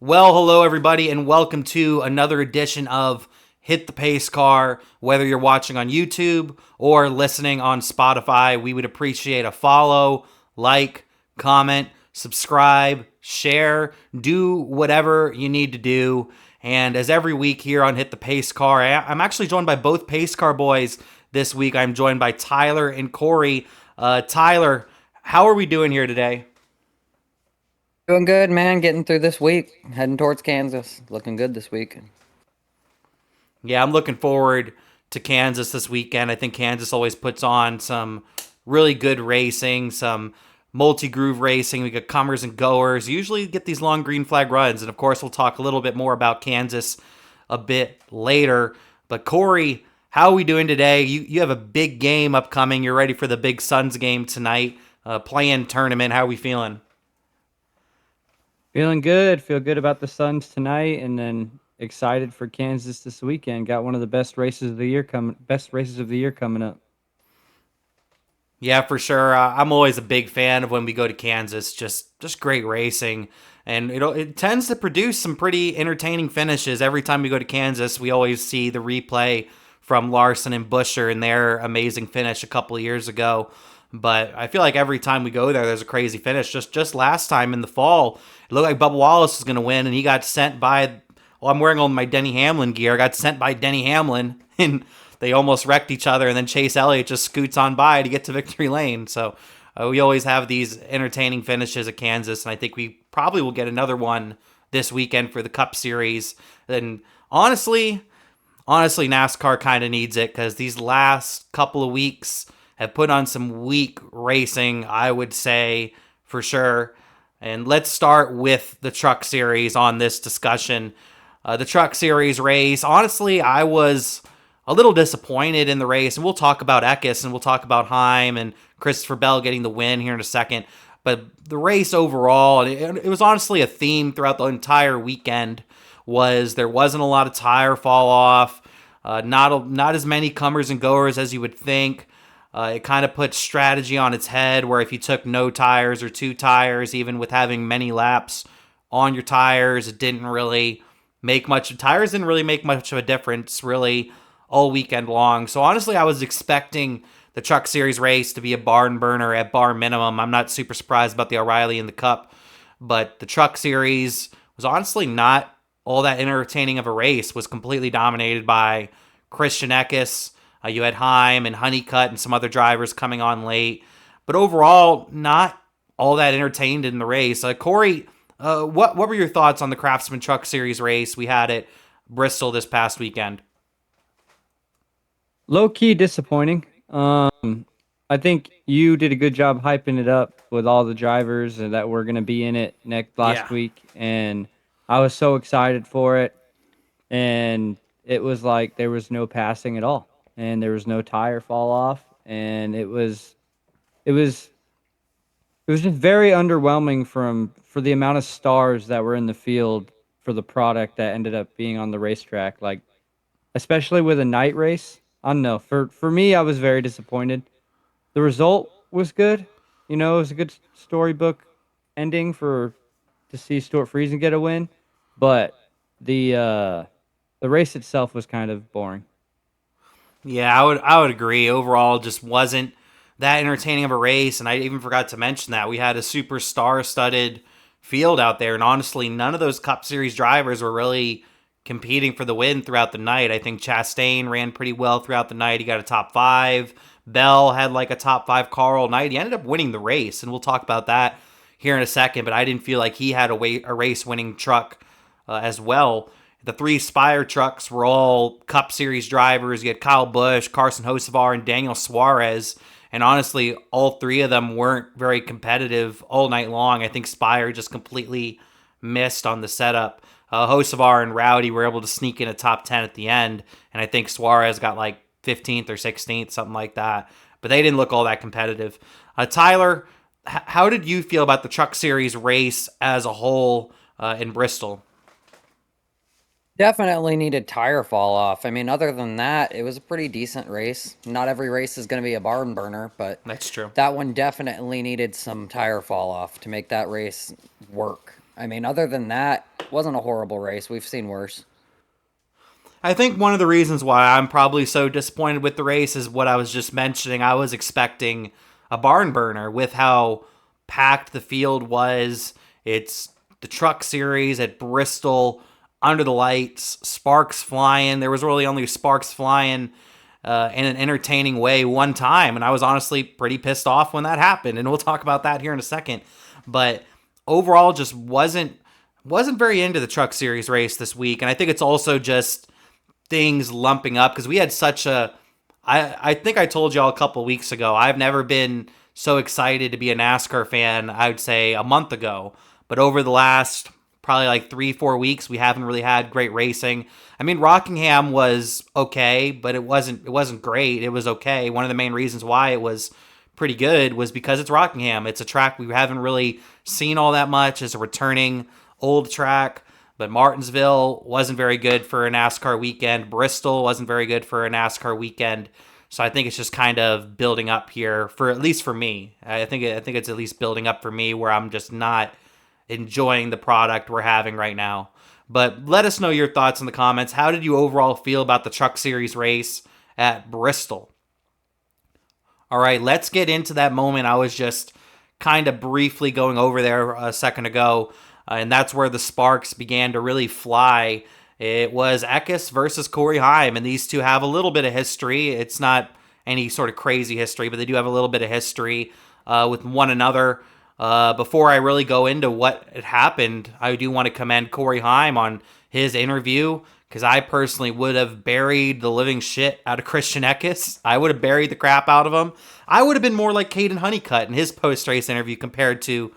Well, hello everybody, and welcome to another edition of Hit the Pacecar. Whether you're watching on YouTube or listening on Spotify, we would appreciate a follow, like, comment, subscribe, share, do whatever you need to do. And as every week here on Hit the Pacecar, I'm actually joined by both Pacecar boys this week. I'm joined by Tyler and Cory. Tyler, how are we doing here today? Doing good, man. Getting through this week. Heading towards Kansas. Looking good this week. Yeah, I'm looking forward to Kansas this weekend. I think Kansas always puts on some really good racing, some multi-groove racing. We got comers and goers. Usually get these long green flag runs, and of course we'll talk a little bit more about Kansas a bit later. But Cory, how are we doing today? You have a big game upcoming. You're ready for the big Suns game tonight. Play-in tournament. How are we feeling? Feeling good. Feel good about the Suns tonight, and then excited for Kansas this weekend. Got one of the best races of the year coming up. Yeah, for sure. I'm always a big fan of when we go to Kansas. Just great racing, and it tends to produce some pretty entertaining finishes every time we go to Kansas. We always see the replay from Larson and Buescher and their amazing finish a couple of years ago. But I feel like every time we go there, there's a crazy finish. Just last time in the fall, it looked like Bubba Wallace was going to win, and he got sent by. Well, I'm wearing all my Denny Hamlin gear. Got sent by Denny Hamlin, and they almost wrecked each other. And then Chase Elliott just scoots on by to get to victory lane. So we always have these entertaining finishes at Kansas, and I think we probably will get another one this weekend for the Cup Series. And honestly, NASCAR kind of needs it because these last couple of weeks have put on some weak racing, I would say, for sure. And let's start with the Truck Series on this discussion. The Truck Series race, honestly, I was a little disappointed in the race. And we'll talk about Eckes and we'll talk about Heim and Christopher Bell getting the win here in a second. But the race overall, it was honestly a theme throughout the entire weekend, was there wasn't a lot of tire fall off, not as many comers and goers as you would think. It kind of puts strategy on its head where if you took no tires or two tires, even with having many laps on your tires, it didn't really make much. Tires didn't really make much of a difference really all weekend long. So honestly, I was expecting the Truck Series race to be a barn burner at bar minimum. I'm not super surprised about the O'Reilly in the Cup, but the Truck Series was honestly not all that entertaining of a race. Was completely dominated by Christian Eckes. You had Heim and Honeycutt and some other drivers coming on late. But overall, not all that entertained in the race. Cory, what were your thoughts on the Craftsman Truck Series race we had at Bristol this past weekend? Low key disappointing. I think you did a good job hyping it up with all the drivers that were going to be in it next Yeah. last week, and I was so excited for it. And it was like there was no passing at all, and there was no tire fall off, and it was it was just very underwhelming for the amount of stars that were in the field for the product that ended up being on the racetrack. Like, especially with a night race. I don't know. For me, I was very disappointed. The result was good. You know, it was a good storybook ending for to see Stuart Friesen get a win, but the uh the race itself was kind of boring. Yeah, I would agree. Overall, just wasn't that entertaining of a race, and I even forgot to mention that we had a super star-studded field out there, and honestly, none of those Cup Series drivers were really competing for the win throughout the night. I think Chastain ran pretty well throughout the night. He got a top five. Bell had like a top five car all night. He ended up winning the race, and we'll talk about that here in a second. But I didn't feel like he had a race-winning truck as well. The three Spire trucks were all Cup Series drivers. You had Kyle Busch, Carson Hocevar, and Daniel Suarez. And honestly, all three of them weren't very competitive all night long. I think Spire just completely missed on the setup. Hocevar and Rowdy were able to sneak in a top 10 at the end. And I think Suarez got like 15th or 16th, something like that. But they didn't look all that competitive. Tyler, how did you feel about the Truck Series race as a whole in Bristol? Definitely needed tire fall off. I mean, other than that, it was a pretty decent race. Not every race is going to be a barn burner, but That's true. that one definitely needed some tire fall off to make that race work. I mean, other than that, it wasn't a horrible race. We've seen worse. I think one of the reasons why I'm probably so disappointed with the race is what I was just mentioning. I was expecting a barn burner with how packed the field was. It's the truck series at Bristol, under the lights, sparks flying. There was really only sparks flying in an entertaining way one time, and I was honestly pretty pissed off when that happened. And we'll talk about that here in a second. But overall, just wasn't very into the truck series race this week, and I think it's also just things lumping up because we had such a. I think I told y'all a couple weeks ago. I've never been so excited to be a NASCAR fan. I would say a month ago, but over the last probably like 3-4 weeks, we haven't really had great racing. I mean, Rockingham was okay, but it wasn't great. It was okay. One of the main reasons why it was pretty good was because it's Rockingham. It's a track we haven't really seen all that much. It's a returning old track. But Martinsville wasn't very good for a NASCAR weekend. Bristol wasn't very good for a NASCAR weekend. So I think it's just kind of building up here for at least for me. I think it's at least building up for me where I'm just not enjoying the product we're having right now. But let us know your thoughts in the comments. How did you overall feel about the Truck Series race at Bristol? All right, let's get into that moment I was just kind of briefly going over there a second ago. And that's where the sparks began to really fly. It was Eckes versus Cory Heim, and these two have a little bit of history. It's not any sort of crazy history, but they do have a little bit of history with one another. Before I really go into what had happened, I do want to commend Cory Heim on his interview, because I personally would have buried the living shit out of Christian Eckes. I would have buried the crap out of him. I would have been more like Caden Honeycutt in his post-race interview compared to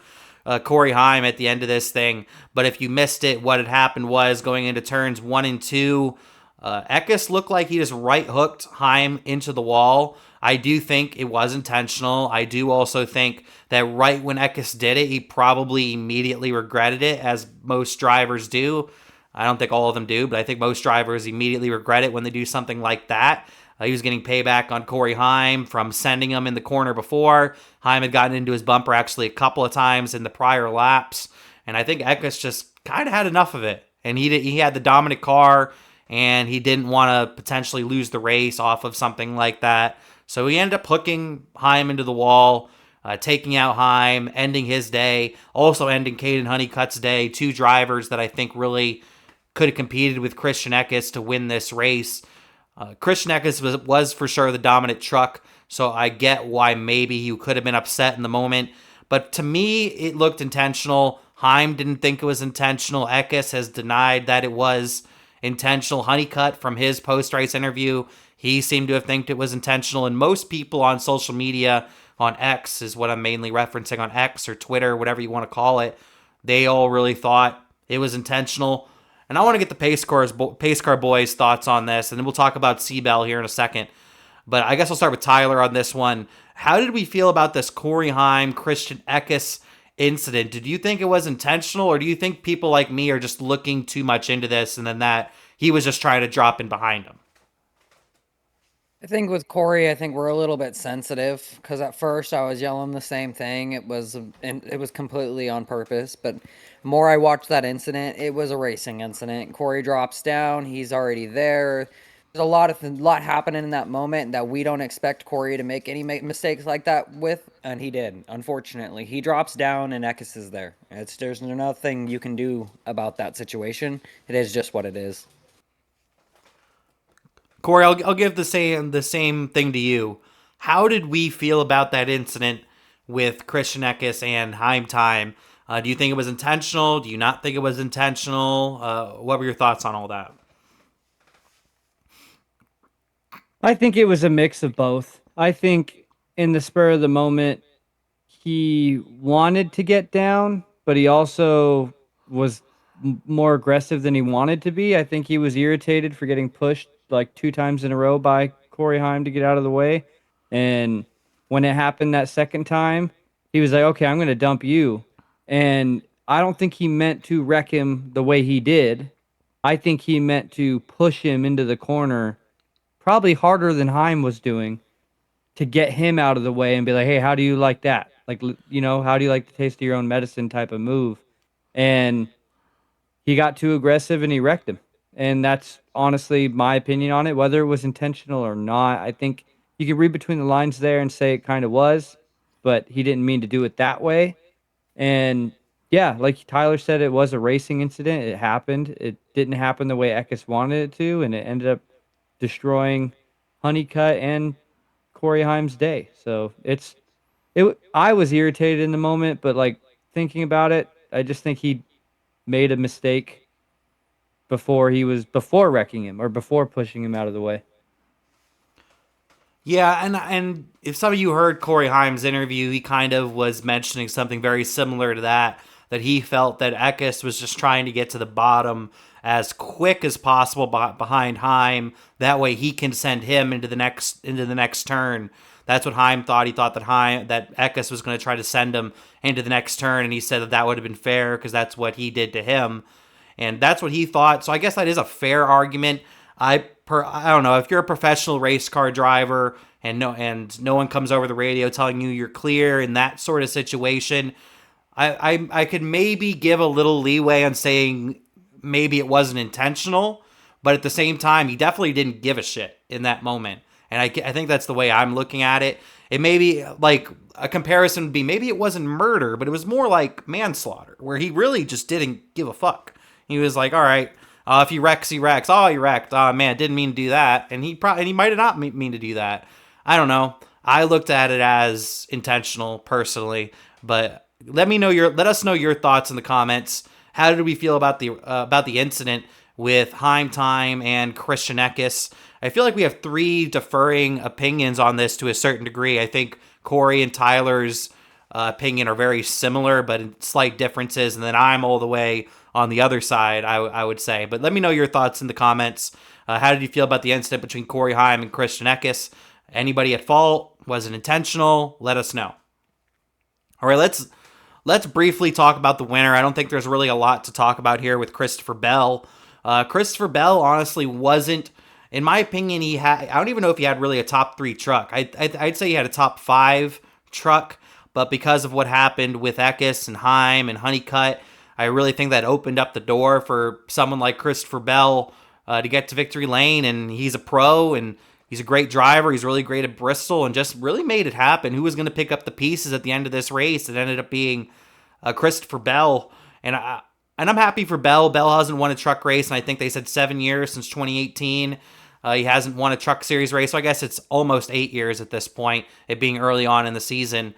Cory Heim at the end of this thing. But if you missed it, what had happened was going into turns 1 and 2, Eckes looked like he just right hooked Heim into the wall. I do think it was intentional. I do also think that right when Eckes did it, he probably immediately regretted it, as most drivers do. I don't think all of them do, but I think most drivers immediately regret it when they do something like that. He was getting payback on Cory Heim from sending him in the corner before. Heim had gotten into his bumper actually a couple of times in the prior laps. And I think Eckes just kind of had enough of it. And he had the dominant car, and he didn't want to potentially lose the race off of something like that. So he ended up hooking Heim into the wall, taking out Heim, ending his day, also ending Caden Honeycutt's day. Two drivers that I think really could have competed with Christian Eckes to win this race. Christian Eckes was for sure the dominant truck, so I get why maybe he could have been upset in the moment. But to me, it looked intentional. Heim didn't think it was intentional. Eckes has denied that it was intentional. Honeycutt, from his post-race interview, he seemed to have think it was intentional. And most people on social media, on X is what I'm mainly referencing, on X or Twitter, whatever you want to call it, they all really thought it was intentional. And I want to get the Pacecar boys' thoughts on this, and then we'll talk about Seabell here in a second. But I guess I'll start with Tyler on this one. How did we feel about this Cory Heim, Christian Eckes incident? Did you think it was intentional, or do you think people like me are just looking too much into this and then that he was just trying to drop in behind him? I think with Cory, I think we're a little bit sensitive because at first I was yelling the same thing. It was completely on purpose. But the more I watched that incident, it was a racing incident. Cory drops down. He's already there. There's a lot happening in that moment that we don't expect Cory to make any mistakes like that with, and he did. Unfortunately, he drops down and Eckes is there. There's nothing you can do about that situation. It is just what it is. Cory, I'll give the same thing to you. How did we feel about that incident with Christian Eckes and Heim time? Do you think it was intentional? Do you not think it was intentional? What were your thoughts on all that? I think it was a mix of both. I think in the spur of the moment, he wanted to get down, but he also was more aggressive than he wanted to be. I think he was irritated for getting pushed like 2 times in a row by Cory Heim to get out of the way. And when it happened that second time, he was like, okay, I'm going to dump you. And I don't think he meant to wreck him the way he did. I think he meant to push him into the corner, probably harder than Heim was doing, to get him out of the way and be like, hey, how do you like that? Like, how do you like the taste of your own medicine type of move? and he got too aggressive and he wrecked him. And that's honestly my opinion on it, whether it was intentional or not. I think you could read between the lines there and say it kind of was, but he didn't mean to do it that way. And yeah, like Tyler said, it was a racing incident. It happened. It didn't happen the way Eckes wanted it to, and it ended up destroying Honeycutt and Corey Heim's day. So I was irritated in the moment, but like thinking about it, I just think he made a mistake before wrecking him or before pushing him out of the way. Yeah, and if some of you heard Corey Haim's interview, he kind of was mentioning something very similar to that he felt that Eckes was just trying to get to the bottom as quick as possible behind Heim. That way he can send him into the next turn. That's what Heim thought. He thought that Eckes was going to try to send him into the next turn, and he said that would have been fair because that's what he did to him. And that's what he thought. So I guess that is a fair argument. I don't know, if you're a professional race car driver and no one comes over the radio telling you you're clear in that sort of situation, I could maybe give a little leeway on saying maybe it wasn't intentional, but at the same time, he definitely didn't give a shit in that moment. And I think that's the way I'm looking at it. It may be like a comparison would be maybe it wasn't murder, but it was more like manslaughter, where he really just didn't give a fuck. He was like, all right, if he wrecks, he wrecks. Oh, he wrecked. Oh, man, didn't mean to do that. And he might have not mean to do that. I don't know. I looked at it as intentional personally, but let us know your thoughts in the comments. How did we feel about the incident with Heim Time and Christian Eckes? I feel like we have three differing opinions on this to a certain degree. I think Cory and Tyler's opinion are very similar, but in slight differences, and then I'm all the way on the other side, I would say. But let me know your thoughts in the comments. How did you feel about the incident between Corey Heim and Christian Eckes? Anybody at fault? Was it intentional? Let us know. All right, let's briefly talk about the winner. I don't think there's really a lot to talk about here with Christopher Bell. Christopher Bell honestly wasn't, in my opinion, I don't even know if he had really a top 3 truck. I'd say he had a top 5 truck, but because of what happened with Eckes and Heim and Honeycutt, I really think that opened up the door for someone like Christopher Bell to get to victory lane, and he's a pro, and he's a great driver. He's really great at Bristol, and just really made it happen. Who was going to pick up the pieces at the end of this race? It ended up being Christopher Bell, and I'm happy for Bell. Bell hasn't won a truck race, and I think they said 7 years since 2018. He hasn't won a truck series race, so I guess it's almost 8 years at this point, it being early on in the season.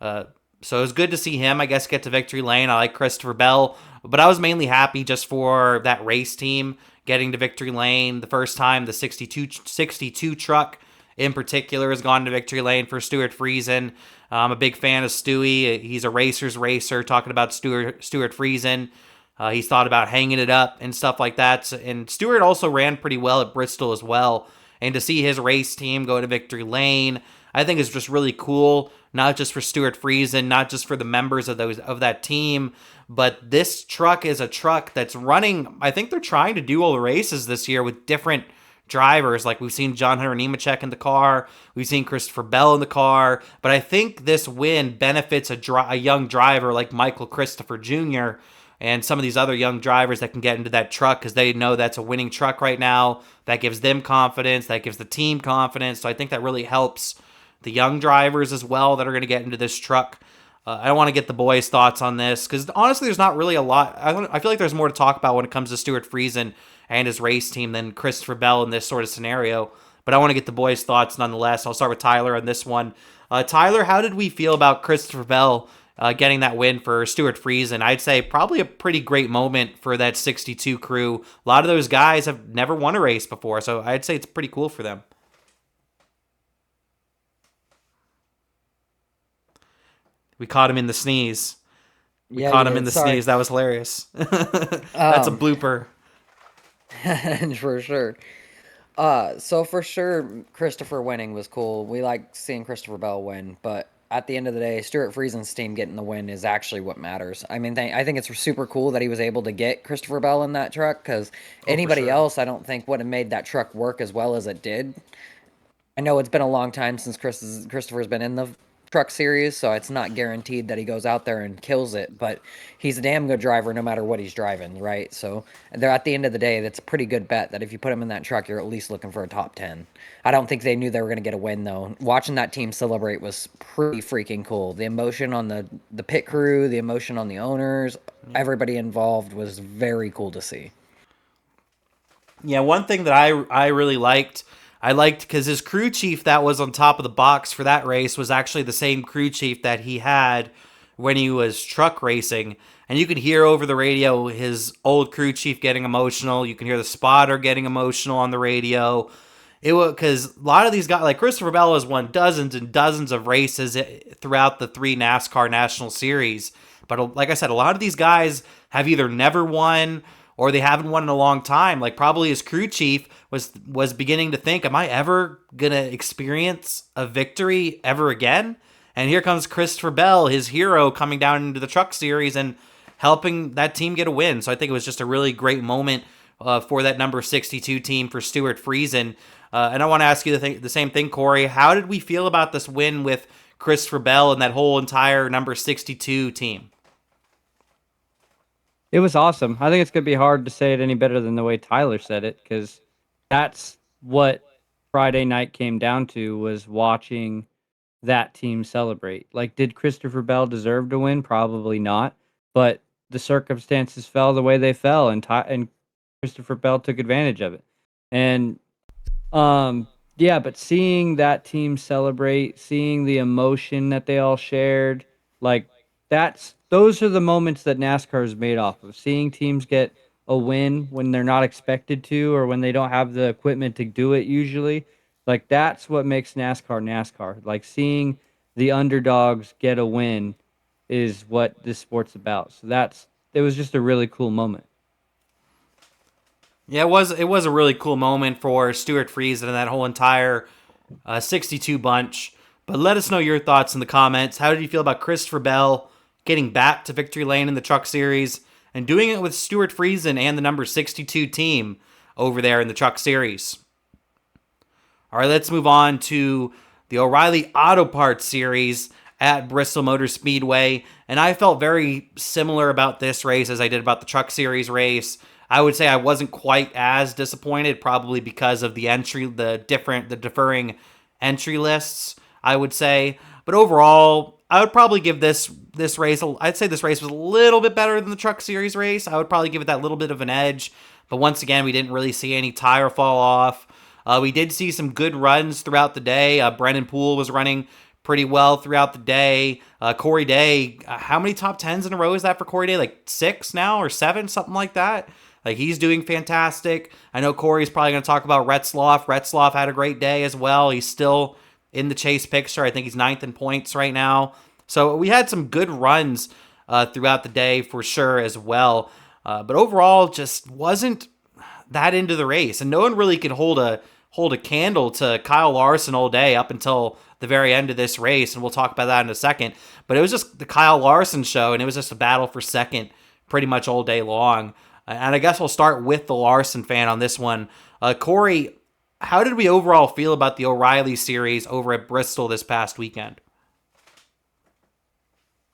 So it was good to see him, I guess, get to victory lane. I like Christopher Bell, but I was mainly happy just for that race team getting to victory lane the first time. The 62 truck in particular has gone to victory lane for Stewart Friesen. I'm a big fan of Stewie. He's a racer's racer, talking about Stewart Friesen. He's thought about hanging it up and stuff like that. And Stewart also ran pretty well at Bristol as well. And to see his race team go to victory lane, I think is just really cool. Not just for Stewart Friesen, not just for the members of that team, but this truck is a truck that's running. I think they're trying to do all the races this year with different drivers. Like we've seen John Hunter Nemechek in the car, we've seen Christopher Bell in the car, but I think this win benefits a young driver like Michael Christopher Jr. and some of these other young drivers that can get into that truck because they know that's a winning truck right now. That gives them confidence, that gives the team confidence. So I think that really helps the young drivers as well that are going to get into this truck. I don't want to get the boys' thoughts on this because honestly, there's not really a lot. I feel like there's more to talk about when it comes to Stewart Friesen and his race team than Christopher Bell in this sort of scenario. But I want to get the boys' thoughts nonetheless. I'll start with Tyler on this one. Tyler, how did we feel about Christopher Bell getting that win for Stewart Friesen? I'd say probably a pretty great moment for that 62 crew. A lot of those guys have never won a race before, so I'd say it's pretty cool for them. We caught him in the sneeze. We caught him in the sneeze. That was hilarious. That's a blooper. For sure. So for sure, Christopher winning was cool. We like seeing Christopher Bell win, but at the end of the day, Stewart Friesen's team getting the win is actually what matters. I mean, I think it's super cool that he was able to get Christopher Bell in that truck because anybody else, I don't think, would have made that truck work as well as it did. I know it's been a long time since Christopher's been in the Truck Series, so it's not guaranteed that he goes out there and kills it, but he's a damn good driver no matter what he's driving, right? So they're at the end of the day, that's a pretty good bet that if you put him in that truck, you're at least looking for a top 10. I don't think they knew they were going to get a win, though. Watching that team celebrate was pretty freaking cool. The emotion on the pit crew, the emotion on the owners, everybody involved was very cool to see. Yeah, one thing that I really liked, because his crew chief that was on top of the box for that race was actually the same crew chief that he had when he was truck racing. And you could hear over the radio his old crew chief getting emotional. You can hear the spotter getting emotional on the radio. It was because a lot of these guys, like Christopher Bell, has won dozens and dozens of races throughout the 3 NASCAR National Series. But like I said, a lot of these guys have either never won or they haven't won in a long time. Like probably his crew chief was beginning to think, am I ever going to experience a victory ever again? And here comes Christopher Bell, his hero, coming down into the truck series and helping that team get a win. So I think it was just a really great moment for that number 62 team for Stuart Friesen. And I want to ask you the same thing, Cory. How did we feel about this win with Christopher Bell and that whole entire number 62 team? It was awesome. I think it's going to be hard to say it any better than the way Tyler said it, because that's what Friday night came down to, was watching that team celebrate. Like, did Christopher Bell deserve to win? Probably not. But the circumstances fell the way they fell, and Christopher Bell took advantage of it. And yeah, but seeing that team celebrate, seeing the emotion that they all shared, like those are the moments that NASCAR is made off of. Seeing teams get a win when they're not expected to, or when they don't have the equipment to do it usually. Like, that's what makes NASCAR NASCAR. Like, seeing the underdogs get a win is what this sport's about. So it was just a really cool moment. Yeah, it was a really cool moment for Stuart Friesen and that whole entire 62 bunch. But let us know your thoughts in the comments. How did you feel about Christopher Bell getting back to victory lane in the Truck Series and doing it with Stuart Friesen and the number 62 team over there in the Truck Series? All right, let's move on to the O'Reilly Auto Parts Series at Bristol Motor Speedway. And I felt very similar about this race as I did about the Truck Series race. I would say I wasn't quite as disappointed, probably because of the differing entry lists, I would say. But overall, I would probably give this race, I'd say this race was a little bit better than the Truck Series race. I would probably give it that little bit of an edge. But once again, we didn't really see any tire fall off. We did see some good runs throughout the day. Brennan Poole was running pretty well throughout the day. Corey Day, how many top 10s in a row is that for Corey Day? Like 6 now or 7, something like that? Like, he's doing fantastic. I know Corey's probably going to talk about Retzloff. Retzloff had a great day as well. He's still in the chase picture. I think he's 9th in points right now. So we had some good runs throughout the day for sure as well. But overall, just wasn't that into the race. And no one really could hold a candle to Kyle Larson all day up until the very end of this race. And we'll talk about that in a second. But it was just the Kyle Larson show, and it was just a battle for second pretty much all day long. And I guess we'll start with the Larson fan on this one. Cory, how did we overall feel about the O'Reilly series over at Bristol this past weekend?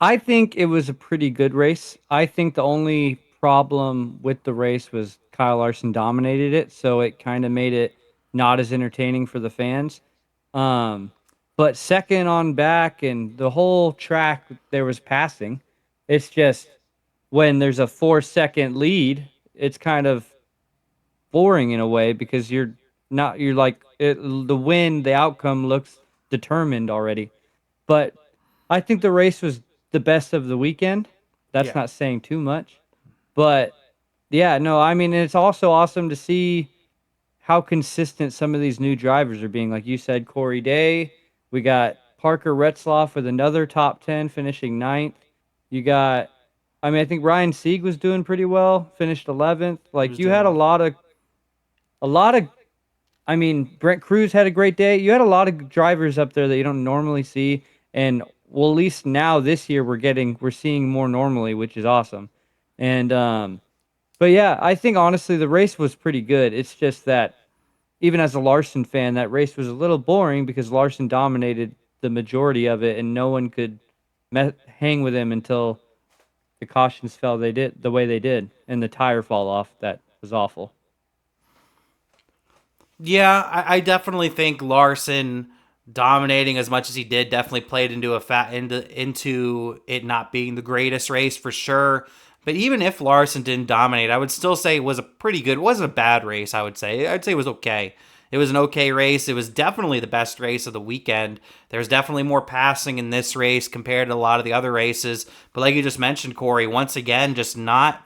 I think it was a pretty good race. I think the only problem with the race was Kyle Larson dominated it, so it kind of made it not as entertaining for the fans. But second on back and the whole track, there was passing. It's just, when there's a 4-second lead, it's kind of boring in a way, because the outcome looks determined already. But I think the race was the best of the weekend. That's not saying too much. But yeah, no, I mean, it's also awesome to see how consistent some of these new drivers are being. Like you said, Corey Day. We got Parker Retzloff with another top 10, finishing 9th. You got, I think Ryan Sieg was doing pretty well, finished 11th. Like, you had a lot of, Brent Cruz had a great day. You had a lot of drivers up there that you don't normally see. And, well, at least now this year we're seeing more normally, which is awesome. And, but yeah, I think honestly the race was pretty good. It's just that, even as a Larson fan, that race was a little boring because Larson dominated the majority of it, and no one could hang with him until the cautions fell. They did the way they did, and the tire fall off. That was awful. Yeah, I definitely think Larson dominating as much as he did definitely played into it not being the greatest race for sure. But even if Larson didn't dominate, I would still say it was a pretty good. It wasn't a bad race. I'd say it was okay. It was an okay race. It was definitely the best race of the weekend. There's definitely more passing in this race compared to a lot of the other races. But like you just mentioned, Cory, once again, just not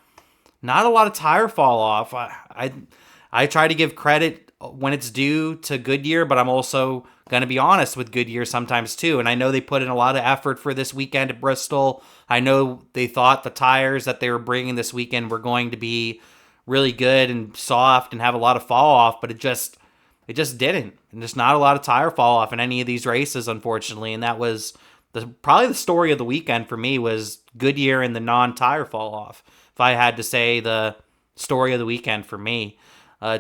a lot of tire fall off. I try to give credit when it's due to Goodyear, but I'm also going to be honest with Goodyear sometimes too. And I know they put in a lot of effort for this weekend at Bristol. I know they thought the tires that they were bringing this weekend were going to be really good and soft and have a lot of fall off, but it just didn't. And there's not a lot of tire fall off in any of these races, unfortunately. And that was probably the story of the weekend for me was Goodyear and the non-tire fall off. If I had to say the story of the weekend for me,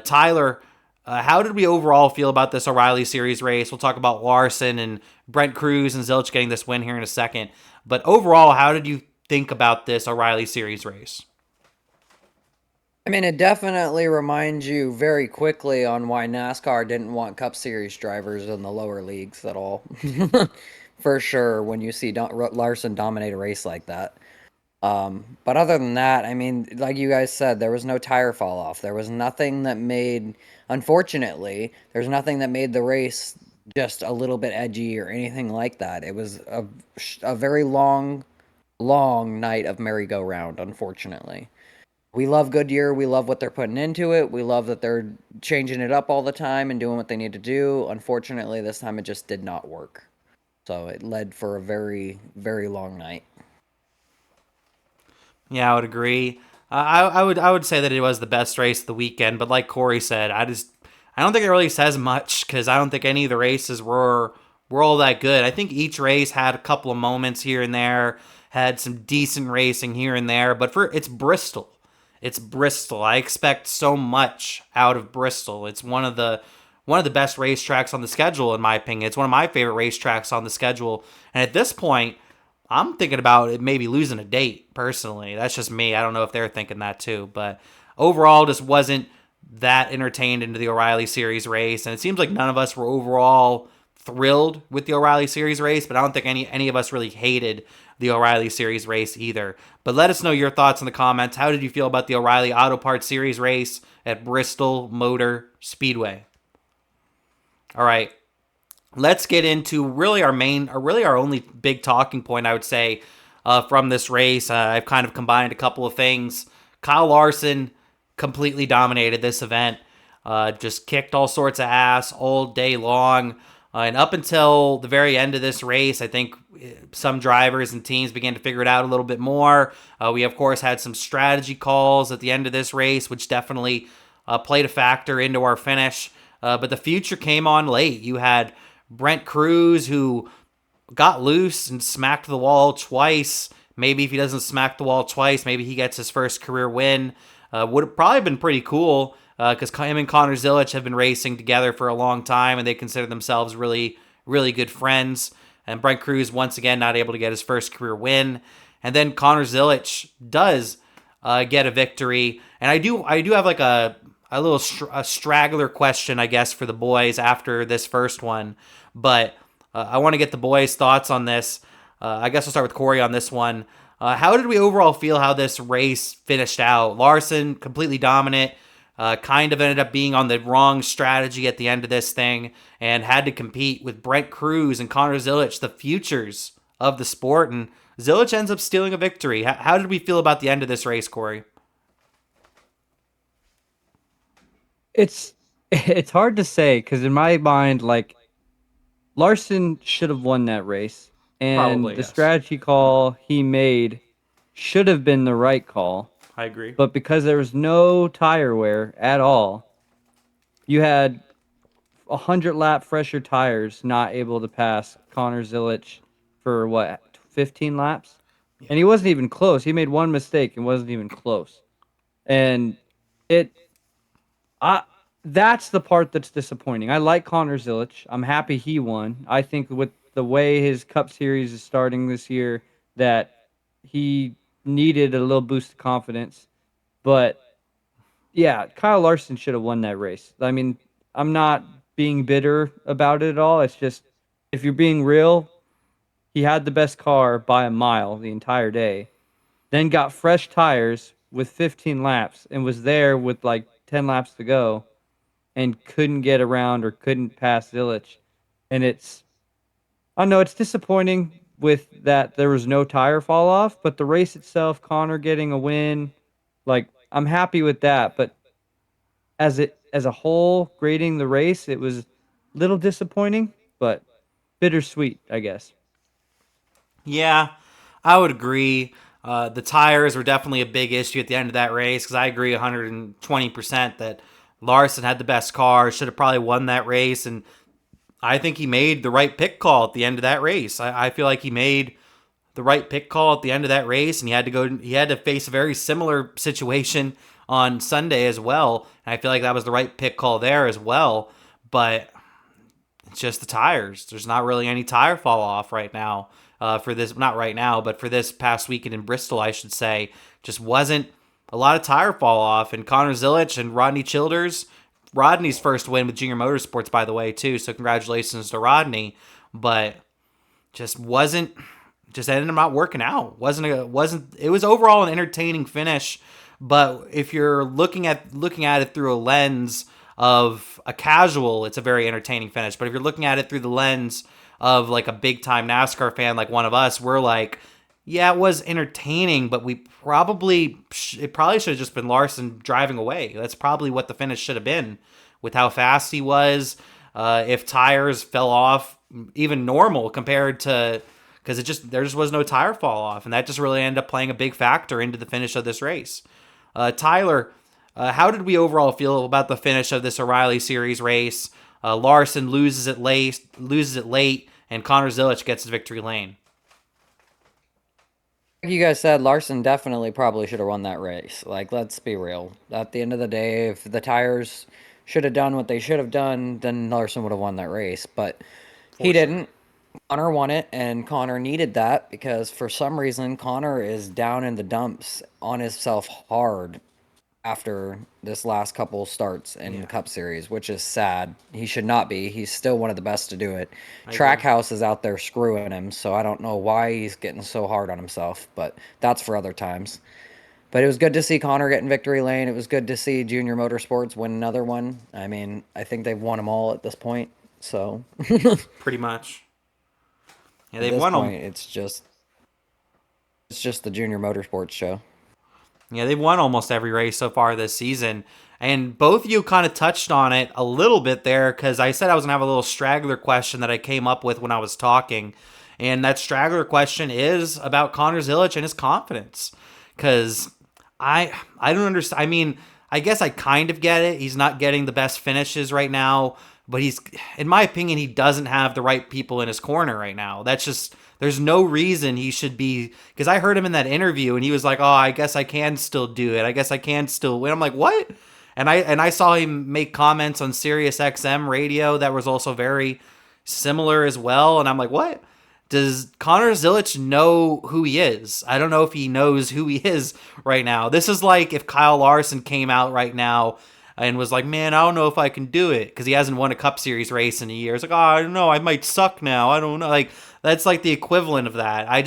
Tyler, how did we overall feel about this O'Reilly Series race? We'll talk about Larson and Brent Cruz and Zilisch getting this win here in a second. But overall, how did you think about this O'Reilly Series race? I mean, it definitely reminds you very quickly on why NASCAR didn't want Cup Series drivers in the lower leagues at all. For sure, when you see Larson dominate a race like that. But other than that, I mean, like you guys said, there was no tire fall off. There was nothing that made, unfortunately, there's nothing that made the race just a little bit edgy or anything like that. It was a very long, long night of merry-go-round, unfortunately. We love Goodyear. We love what they're putting into it. We love that they're changing it up all the time and doing what they need to do. Unfortunately, this time it just did not work. So it led for a very, very long night. Yeah, I would agree. I would say that it was the best race of the weekend, but like Cory said, I don't think it really says much because I don't think any of the races were all that good. I think each race had a couple of moments here and there, had some decent racing here and there, but it's Bristol. It's Bristol. I expect so much out of Bristol. It's one of the best racetracks on the schedule, in my opinion. It's one of my favorite racetracks on the schedule. And at this point, I'm thinking about it maybe losing a date, personally. That's just me. I don't know if they're thinking that too. But overall, just wasn't that entertained into the O'Reilly Series race. And it seems like none of us were overall thrilled with the O'Reilly Series race, but I don't think any of us really hated the O'Reilly Series race either. But let us know your thoughts in the comments. How did you feel about the O'Reilly Auto Parts Series race at Bristol Motor Speedway? All right. Let's get into really our only big talking point, I would say, from this race. I've kind of combined a couple of things. Kyle Larson completely dominated this event, just kicked all sorts of ass all day long. And up until the very end of this race, I think some drivers and teams began to figure it out a little bit more. We, of course, had some strategy calls at the end of this race, which definitely played a factor into our finish. But the future came on late. You had Brent Cruz, who got loose and smacked the wall twice. Maybe if he doesn't smack the wall twice, maybe he gets his first career win. Would have probably been pretty cool because him and Connor Zilisch have been racing together for a long time, and they consider themselves really, really good friends. And Brent Cruz, once again, not able to get his first career win. And then Connor Zilisch does get a victory. And I do have like a little straggler question, I guess, for the boys after this first one. But I want to get the boys' thoughts on this. I guess we'll start with Cory on this one. How did we overall feel how this race finished out? Larson, completely dominant, kind of ended up being on the wrong strategy at the end of this thing and had to compete with Brent Cruz and Connor Zilisch, the futures of the sport. And Zilisch ends up stealing a victory. How did we feel about the end of this race, Cory? It's hard to say because in my mind, like Larson should have won that race, and Probably, the yes. strategy call he made should have been the right call. I agree. But because there was no tire wear at all, you had 100-lap fresher tires not able to pass Connor Zilisch for what, 15 laps? Yeah. And he wasn't even close. He made one mistake and wasn't even close. And that's the part that's disappointing. I like Connor Zilisch. I'm happy he won. I think with the way his Cup Series is starting this year that he needed a little boost of confidence. But yeah, Kyle Larson should have won that race. I mean, I'm not being bitter about it at all. It's just, if you're being real, he had the best car by a mile the entire day, then got fresh tires with 15 laps and was there with like 10 laps to go and couldn't get around or couldn't pass Zilisch. And I don't know, it's disappointing with that there was no tire fall off, but the race itself, Connor getting a win, like, I'm happy with that. But as a whole, grading the race, it was a little disappointing, but bittersweet, I guess. Yeah, I would agree. The tires were definitely a big issue at the end of that race because I agree 120% that Larson had the best car, should have probably won that race, and I think he made the right pick call at the end of that race. I feel like he made the right pick call at the end of that race, and he had to face a very similar situation on Sunday as well. And I feel like that was the right pick call there as well. But it's just the tires. There's not really any tire fall off right now for this. Not right now, but for this past weekend in Bristol, I should say, just wasn't a lot of tire fall off. And Connor Zilisch and Rodney Childers, Rodney's first win with Junior Motorsports, by the way, too. So congratulations to Rodney. But just ended up not working out. It was overall an entertaining finish, but if you're looking at it through a lens of a casual, it's a very entertaining finish. But if you're looking at it through the lens of like a big time NASCAR fan like one of us, we're like, yeah, it was entertaining, but it probably should have just been Larson driving away. That's probably what the finish should have been, with how fast he was. If tires fell off even normal compared to, because there just was no tire fall off, and that just really ended up playing a big factor into the finish of this race. Tyler, how did we overall feel about the finish of this O'Reilly Series race? Larson loses it late, and Connor Zilisch gets his victory lane. Like you guys said, Larson definitely probably should have won that race. Like, let's be real. At the end of the day, if the tires should have done what they should have done, then Larson would have won that race. But he didn't. Connor won it, and Connor needed that because for some reason Connor is down in the dumps on himself hard after this last couple starts in the Cup Series, which is sad. He should not be. He's still one of the best to do it. Trackhouse is out there screwing him, so I don't know why he's getting so hard on himself, but that's for other times. But it was good to see Connor get in victory lane. It was good to see Junior Motorsports win another one. I mean, I think they've won them all at this point, so. Pretty much. Yeah, they've won them. It's just the Junior Motorsports show. Yeah, they've won almost every race so far this season. And both of you kind of touched on it a little bit there, because I said I was going to have a little straggler question that I came up with when I was talking. And that straggler question is about Connor Zilisch and his confidence. Because I don't understand. I mean, I guess I kind of get it. He's not getting the best finishes right now. But in my opinion, he doesn't have the right people in his corner right now. There's no reason he should be, because I heard him in that interview and he was like, oh, I guess I can still do it. I guess I can still win. I'm like, what? And I saw him make comments on Sirius XM radio that was also very similar as well. And I'm like, what? Does Connor Zilisch know who he is? I don't know if he knows who he is right now. This is like if Kyle Larson came out right now and was like, man, I don't know if I can do it, because he hasn't won a Cup Series race in a year. It's like, oh, I don't know, I might suck now. I don't know. Like, that's like the equivalent of that. I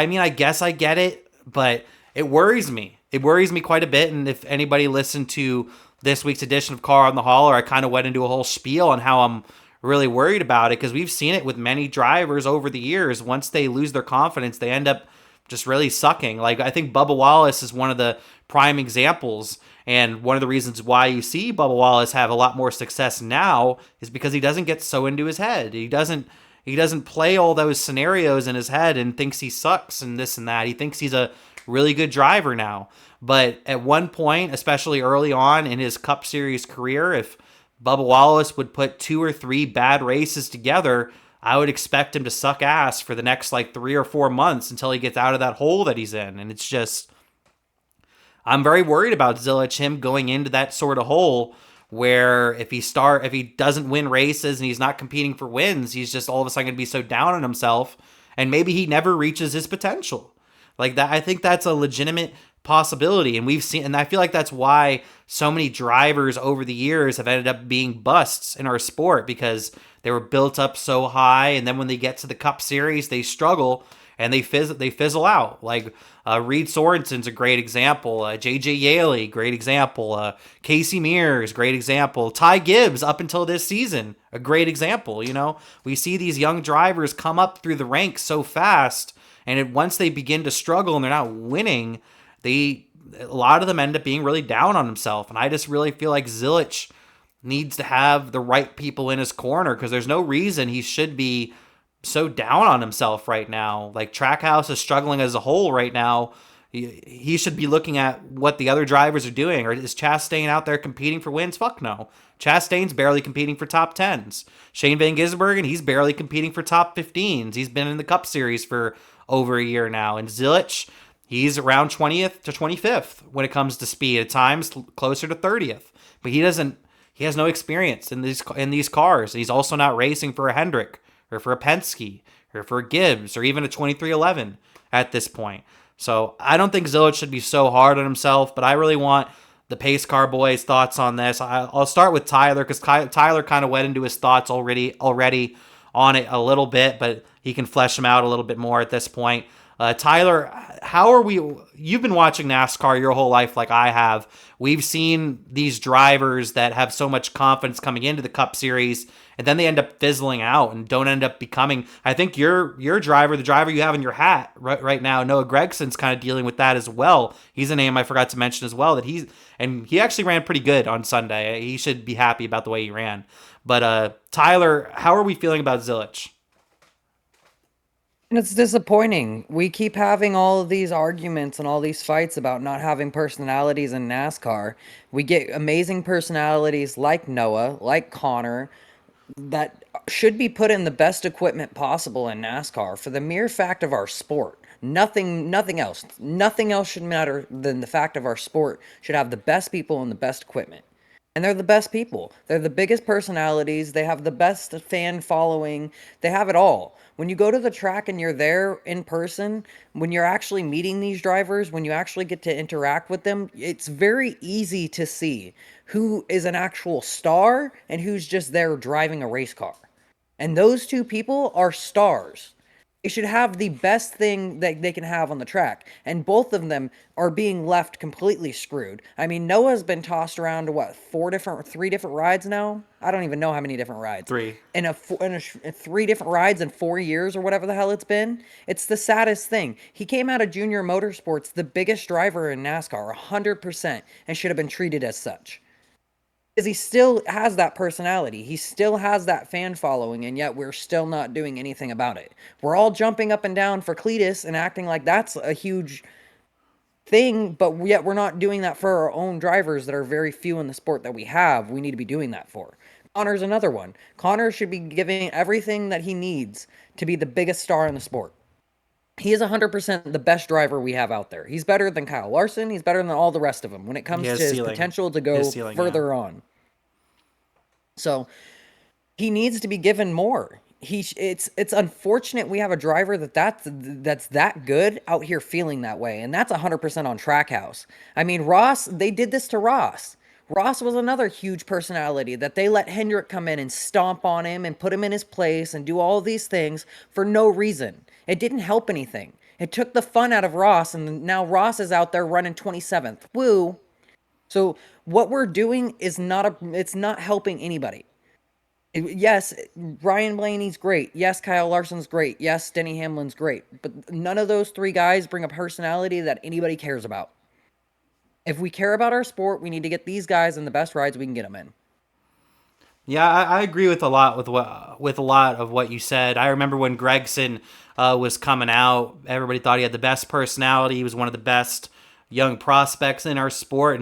mean, I guess I get it, but it worries me. It worries me quite a bit. And if anybody listened to this week's edition of Car on the Hauler, I kind of went into a whole spiel on how I'm really worried about it, because we've seen it with many drivers over the years. Once they lose their confidence, they end up just really sucking. Like, I think Bubba Wallace is one of the prime examples. And one of the reasons why you see Bubba Wallace have a lot more success now is because he doesn't get so into his head. He doesn't play all those scenarios in his head and thinks he sucks and this and that. He thinks he's a really good driver now. But at one point, especially early on in his Cup Series career, if Bubba Wallace would put 2 or 3 bad races together, I would expect him to suck ass for the next 3 or 4 months until he gets out of that hole that he's in. And it's just, I'm very worried about Zilisch, him going into that sort of hole where if he doesn't win races and he's not competing for wins, he's just all of a sudden going to be so down on himself, and maybe he never reaches his potential. Like that, I think that's a legitimate possibility, and we've seen, and I feel like that's why so many drivers over the years have ended up being busts in our sport, because they were built up so high, and then when they get to the Cup Series, they struggle and they fizzle out. Like Reed Sorensen's a great example. J.J. Yaley, great example. Casey Mears, great example. Ty Gibbs, up until this season, a great example. You know, we see these young drivers come up through the ranks so fast, and once they begin to struggle and they're not winning, a lot of them end up being really down on themselves. And I just really feel like Zilisch needs to have the right people in his corner, because there's no reason he should be so down on himself right now. Like Trackhouse is struggling as a whole right now. He should be looking at what the other drivers are doing. Or is Chastain out there competing for wins? Fuck no. Chastain's barely competing for top 10s. Shane Van Gisbergen, he's barely competing for top 15s. He's been in the Cup Series for over a year now. And Zilisch, he's around 20th to 25th when it comes to speed. At times closer to 30th. But he has no experience in these cars. He's also not racing for a Hendrick or for a Penske or for a Gibbs or even a 2311 at this point. So I don't think Zilisch should be so hard on himself, but I really want the Pacecar boys' thoughts on this. I'll start with Tyler, because Tyler kind of went into his thoughts already on it a little bit, but he can flesh them out a little bit more at this point. Tyler, you've been watching NASCAR your whole life like I have. We've seen these drivers that have so much confidence coming into the Cup Series, and then they end up fizzling out and don't end up becoming. I think your driver, the driver you have in your hat right now, Noah Gregson's kind of dealing with that as well. He's a name I forgot to mention as well, he actually ran pretty good on Sunday. He should be happy about the way he ran. But Tyler, how are we feeling about Zilisch? And it's disappointing. We keep having all of these arguments and all these fights about not having personalities in NASCAR. We get amazing personalities like Noah, like Connor, that should be put in the best equipment possible in NASCAR for the mere fact of our sport. Nothing else. Nothing else should matter than the fact of our sport should have the best people and the best equipment. And they're the best people. They're the biggest personalities. They have the best fan following. They have it all. When you go to the track and you're there in person, when you're actually meeting these drivers, when you actually get to interact with them, it's very easy to see who is an actual star and who's just there driving a race car. And those two people are stars. They should have the best thing that they can have on the track, and both of them are being left completely screwed. I mean, Noah's been tossed around to three different rides now? I don't even know how many different rides. Three. In 3 different rides in 4 years or whatever the hell it's been. It's the saddest thing. He came out of Junior Motorsports, the biggest driver in NASCAR, 100%, and should have been treated as such. Because he still has that personality. He still has that fan following, and yet we're still not doing anything about it. We're all jumping up and down for Cletus and acting like that's a huge thing, but yet we're not doing that for our own drivers that are very few in the sport that we have. We need to be doing that for. Connor's another one. Connor should be giving everything that he needs to be the biggest star in the sport. He is 100% the best driver we have out there. He's better than Kyle Larson. He's better than all the rest of them when it comes to his potential to go further on. So he needs to be given more. It's unfortunate we have a driver that's that good out here feeling that way, and that's 100% on Trackhouse. I mean, Ross, they did this to Ross. Ross was another huge personality that they let Hendrick come in and stomp on him and put him in his place and do all these things for no reason. It didn't help anything. It took the fun out of Ross, and now Ross is out there running 27th. Woo! So what we're doing is it's not helping anybody. Yes, Ryan Blaney's great. Yes, Kyle Larson's great. Yes, Denny Hamlin's great. But none of those 3 guys bring a personality that anybody cares about. If we care about our sport, we need to get these guys in the best rides we can get them in. Yeah, I agree with a lot of what you said. I remember when Gregson was coming out, everybody thought he had the best personality. He was one of the best young prospects in our sport,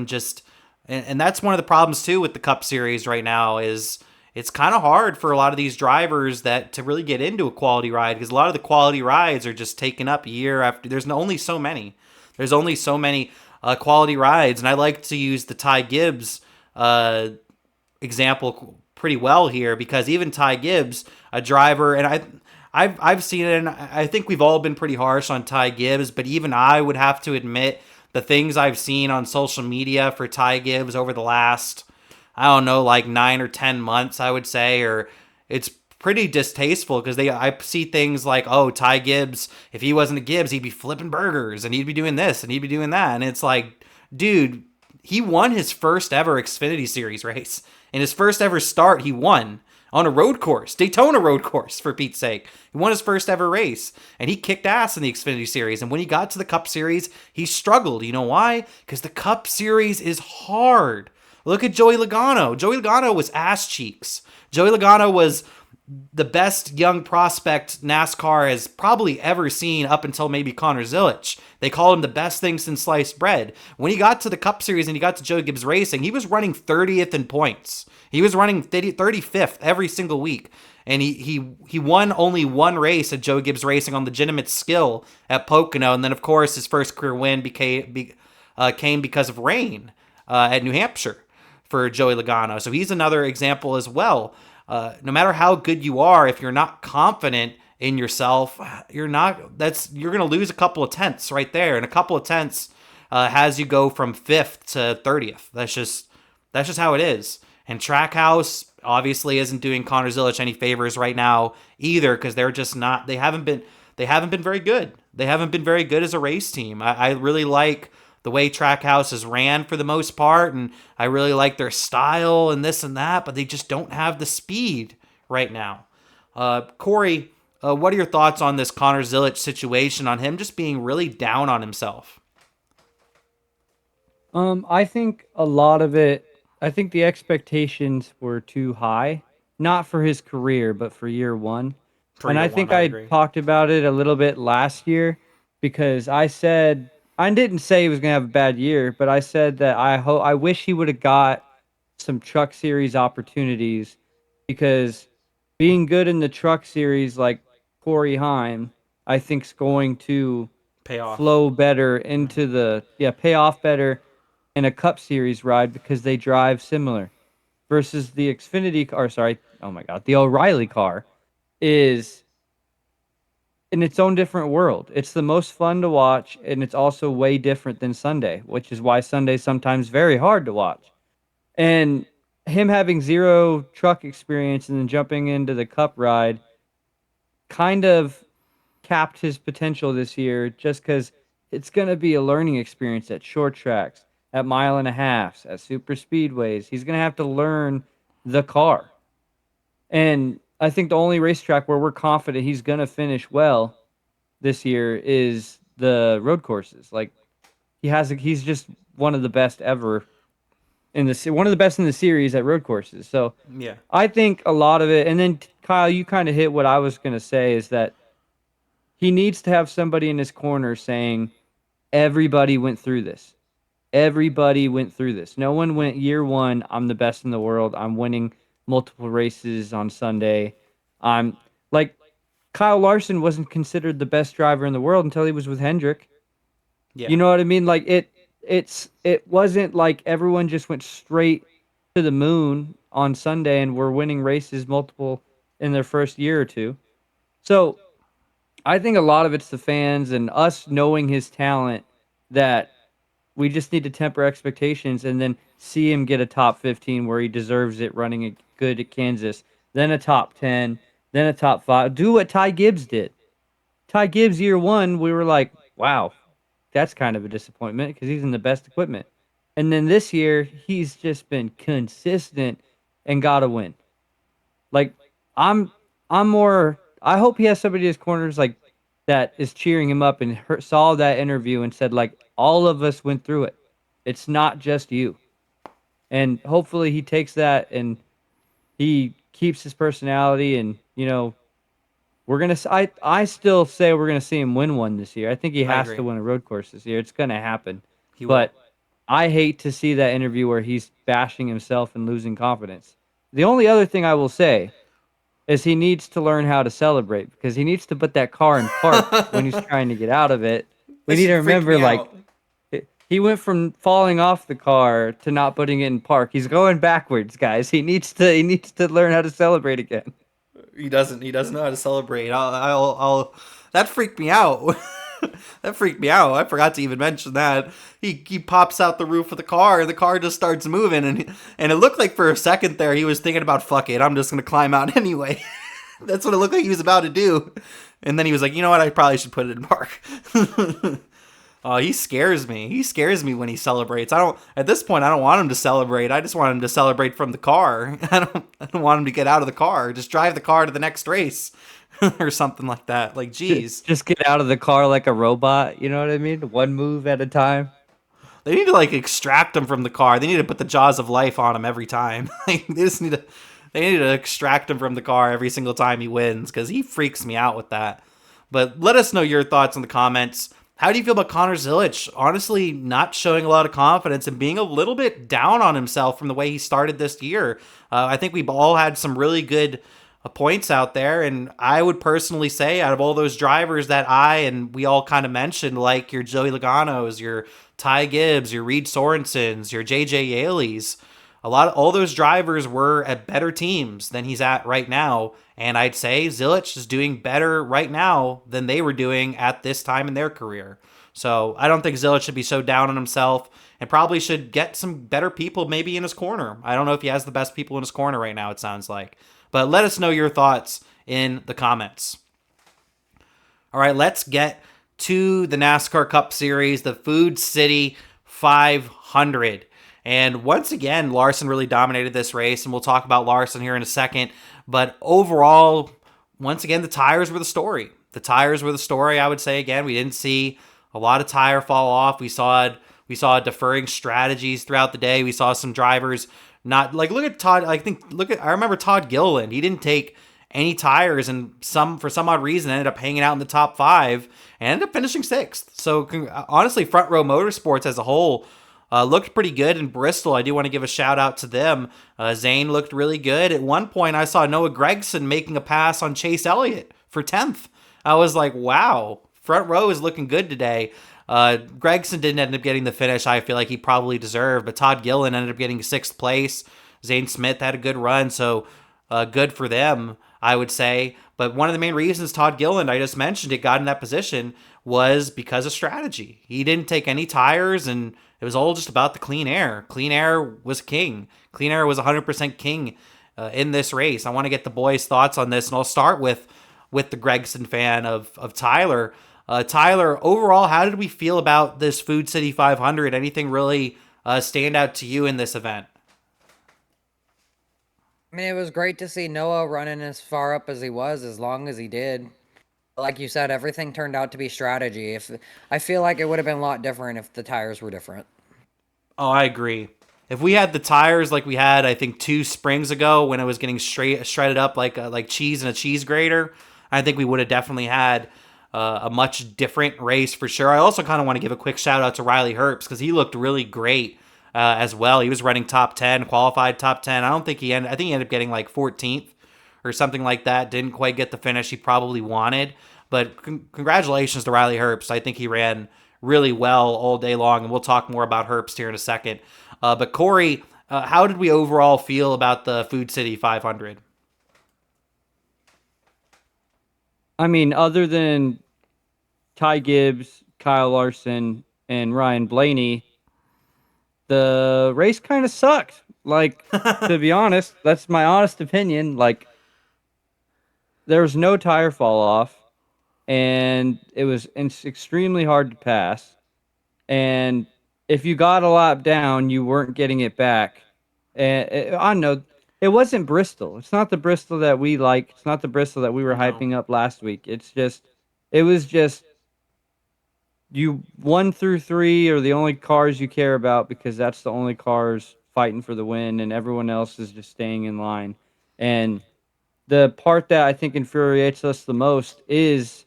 and that's one of the problems too with the Cup Series right now is it's kind of hard for a lot of these drivers to really get into a quality ride, because a lot of the quality rides are just taken up year after. There's only so many. There's only so many quality rides, and I like to use the Ty Gibbs example pretty well here, because even Ty Gibbs, a driver, and I've seen it, and I think we've all been pretty harsh on Ty Gibbs, but even I would have to admit the things I've seen on social media for Ty Gibbs over the last, I don't know, like 9 or 10 months, I would say, or it's pretty distasteful, because I see things like, oh, Ty Gibbs, if he wasn't a Gibbs, he'd be flipping burgers and he'd be doing this and he'd be doing that. And it's like, dude, he won his first ever Xfinity Series race. In his first ever start, he won on a road course, Daytona road course, for Pete's sake. He won his first ever race, and he kicked ass in the Xfinity Series. And when he got to the Cup Series, he struggled. You know why? Because the Cup Series is hard. Look at Joey Logano. Joey Logano was ass cheeks. Joey Logano was the best young prospect NASCAR has probably ever seen up until maybe Connor Zilisch. They called him the best thing since sliced bread. When he got to the Cup Series and he got to Joe Gibbs Racing, he was running 30th in points. He was running 35th every single week. And he won only one race at Joe Gibbs Racing on legitimate skill at Pocono. And then, of course, his first career win came because of rain at New Hampshire for Joey Logano. So he's another example as well. No matter how good you are, if you're not confident in yourself, you're going to lose a couple of tenths right there. And a couple of tenths has you go from 5th to 30th. That's just how it is. And Trackhouse obviously isn't doing Connor Zilisch any favors right now either, because they're just not. They haven't been very good. They haven't been very good as a race team. I really like the way Trackhouse is ran for the most part, and I really like their style and this and that, but they just don't have the speed right now. Cory, what are your thoughts on this Connor Zilisch situation, on him just being really down on himself? I think a lot of it, I think the expectations were too high, not for his career, but for year one. And I think I talked about it a little bit last year, because I didn't say he was going to have a bad year, but I said that I wish he would have got some Truck Series opportunities, because being good in the Truck Series like Cory Heim, I think is going to Pay off. flow better into pay off better in a Cup Series ride, because they drive similar. Versus the Xfinity car, the O'Reilly car is in its own different world. It's the most fun to watch, and it's also way different than Sunday, which is why Sunday's sometimes very hard to watch. And him having zero truck experience and then jumping into the Cup ride kind of capped his potential this year, just because it's going to be a learning experience at short tracks, at mile and a halves, at super speedways. He's going to have to learn the car. And I think the only racetrack where we're confident he's going to finish well this year is the road courses. Like, he's just one of the best ever one of the best in the series at road courses. So yeah, I think a lot of it, and then Kyle, you kind of hit what I was going to say, is that he needs to have somebody in his corner saying, everybody went through this. Everybody went through this. No one went year one, I'm the best in the world, I'm winning multiple races on Sunday. I'm like, Kyle Larson wasn't considered the best driver in the world until he was with Hendrick. yeah. You know what I mean? Like, it wasn't like everyone just went straight to the moon on Sunday and were winning races multiple in their first year or two. So I think a lot of it's the fans and us knowing his talent, that we just need to temper expectations and then see him get a top 15 where he deserves it, running it good at Kansas, then a top 10, then a top 5. Do what Ty Gibbs did. Ty Gibbs year one, we were like, wow, that's kind of a disappointment, because he's in the best equipment. And then this year, he's just been consistent and got to win. Like, I'm more, I hope he has somebody in his corners like that is cheering him up, and saw that interview and said, like, all of us went through it. It's not just you. And hopefully he takes that and he keeps his personality, and, we're going to, I still say we're going to see him win one this year. I think he has to win a road course this year. It's going to happen. But I hate to see that interview where he's bashing himself and losing confidence. The only other thing I will say is he needs to learn how to celebrate, because he needs to put that car in park when he's trying to get out of it. We need to remember, like, He went from falling off the car to not putting it in park. He's going backwards, guys. He needs to learn how to celebrate again. He doesn't. He doesn't know how to celebrate. That freaked me out. That freaked me out. I forgot to even mention that. He pops out the roof of the car, and the car just starts moving, and it looked like for a second there he was thinking about, fuck it, I'm just gonna climb out anyway. That's what it looked like he was about to do. And then he was like, you know what, I probably should put it in park. Oh, he scares me. He scares me when he celebrates. At this point I don't want him to celebrate. I just want him to celebrate from the car. I don't want him to get out of the car. Just drive the car to the next race. Or something like that. Like, geez. Just get out of the car like a robot. You know what I mean? One move at a time. They need to like extract him from the car. They need to put the jaws of life on him every time. Like, they need to extract him from the car every single time he wins, because he freaks me out with that. But let us know your thoughts in the comments. How do you feel about Connor Zilisch? Honestly, not showing a lot of confidence and being a little bit down on himself from the way he started this year. I think we've all had some really good points out there, and I would personally say, out of all those drivers that we all kind of mentioned, like your Joey Logano's, your Ty Gibbs, your Reed Sorensens, your JJ Yaleys, all those drivers were at better teams than he's at right now. And I'd say Zilisch is doing better right now than they were doing at this time in their career. So I don't think Zilisch should be so down on himself, and probably should get some better people maybe in his corner. I don't know if he has the best people in his corner right now, it sounds like. But let us know your thoughts in the comments. All right, let's get to the NASCAR Cup Series, the Food City 500. And once again, Larson really dominated this race, and we'll talk about Larson here in a second. But overall, once again, the tires were the story. The tires were the story, I would say. Again, we didn't see a lot of tire fall off. We saw deferring strategies throughout the day. We saw some drivers not, like, look at Todd. I remember Todd Gilliland. He didn't take any tires, and for some odd reason ended up hanging out in the top 5 and ended up finishing 6th. So honestly, Front Row Motorsports as a whole looked pretty good in Bristol. I do want to give a shout out to them. Zane looked really good. At one point, I saw Noah Gragson making a pass on Chase Elliott for 10th. I was like, wow, Front Row is looking good today. Gragson didn't end up getting the finish I feel like he probably deserved, but Todd Gillen ended up getting 6th place. Zane Smith had a good run, so good for them, I would say. But one of the main reasons Todd Gillen, I just mentioned it, got in that position was because of strategy. He didn't take any tires, and it was all just about the clean air. Clean air was king. Clean air was 100% king in this race. I want to get the boys' thoughts on this, and I'll start with the Gregson fan of Tyler. Tyler, overall, how did we feel about this Food City 500? Anything really stand out to you in this event? I mean, it was great to see Noah running as far up as he was, as long as he did. Like you said, everything turned out to be strategy. I feel like it would have been a lot different if the tires were different. Oh, I agree. If we had the tires like we had, I think 2 springs ago when it was getting shredded up like cheese in a cheese grater, I think we would have definitely had a much different race for sure. I also kind of want to give a quick shout out to Riley Herbst, because he looked really great as well. He was running top 10, qualified top 10. I think he ended up getting like 14th or something like that. Didn't quite get the finish he probably wanted. But congratulations to Riley Herbst. I think he ran really well all day long, and we'll talk more about Herbst here in a second. But Cory, how did we overall feel about the Food City 500? I mean, other than Ty Gibbs, Kyle Larson, and Ryan Blaney, the race kind of sucked. Like, to be honest, that's my honest opinion. Like, there was no tire fall off, and it's extremely hard to pass. And if you got a lap down, you weren't getting it back. And I don't know, it wasn't Bristol. It's not the Bristol that we like. It's not the Bristol that we were hyping up last week. It was just you 1 through 3 are the only cars you care about, because that's the only cars fighting for the win, and everyone else is just staying in line. And the part that I think infuriates us the most is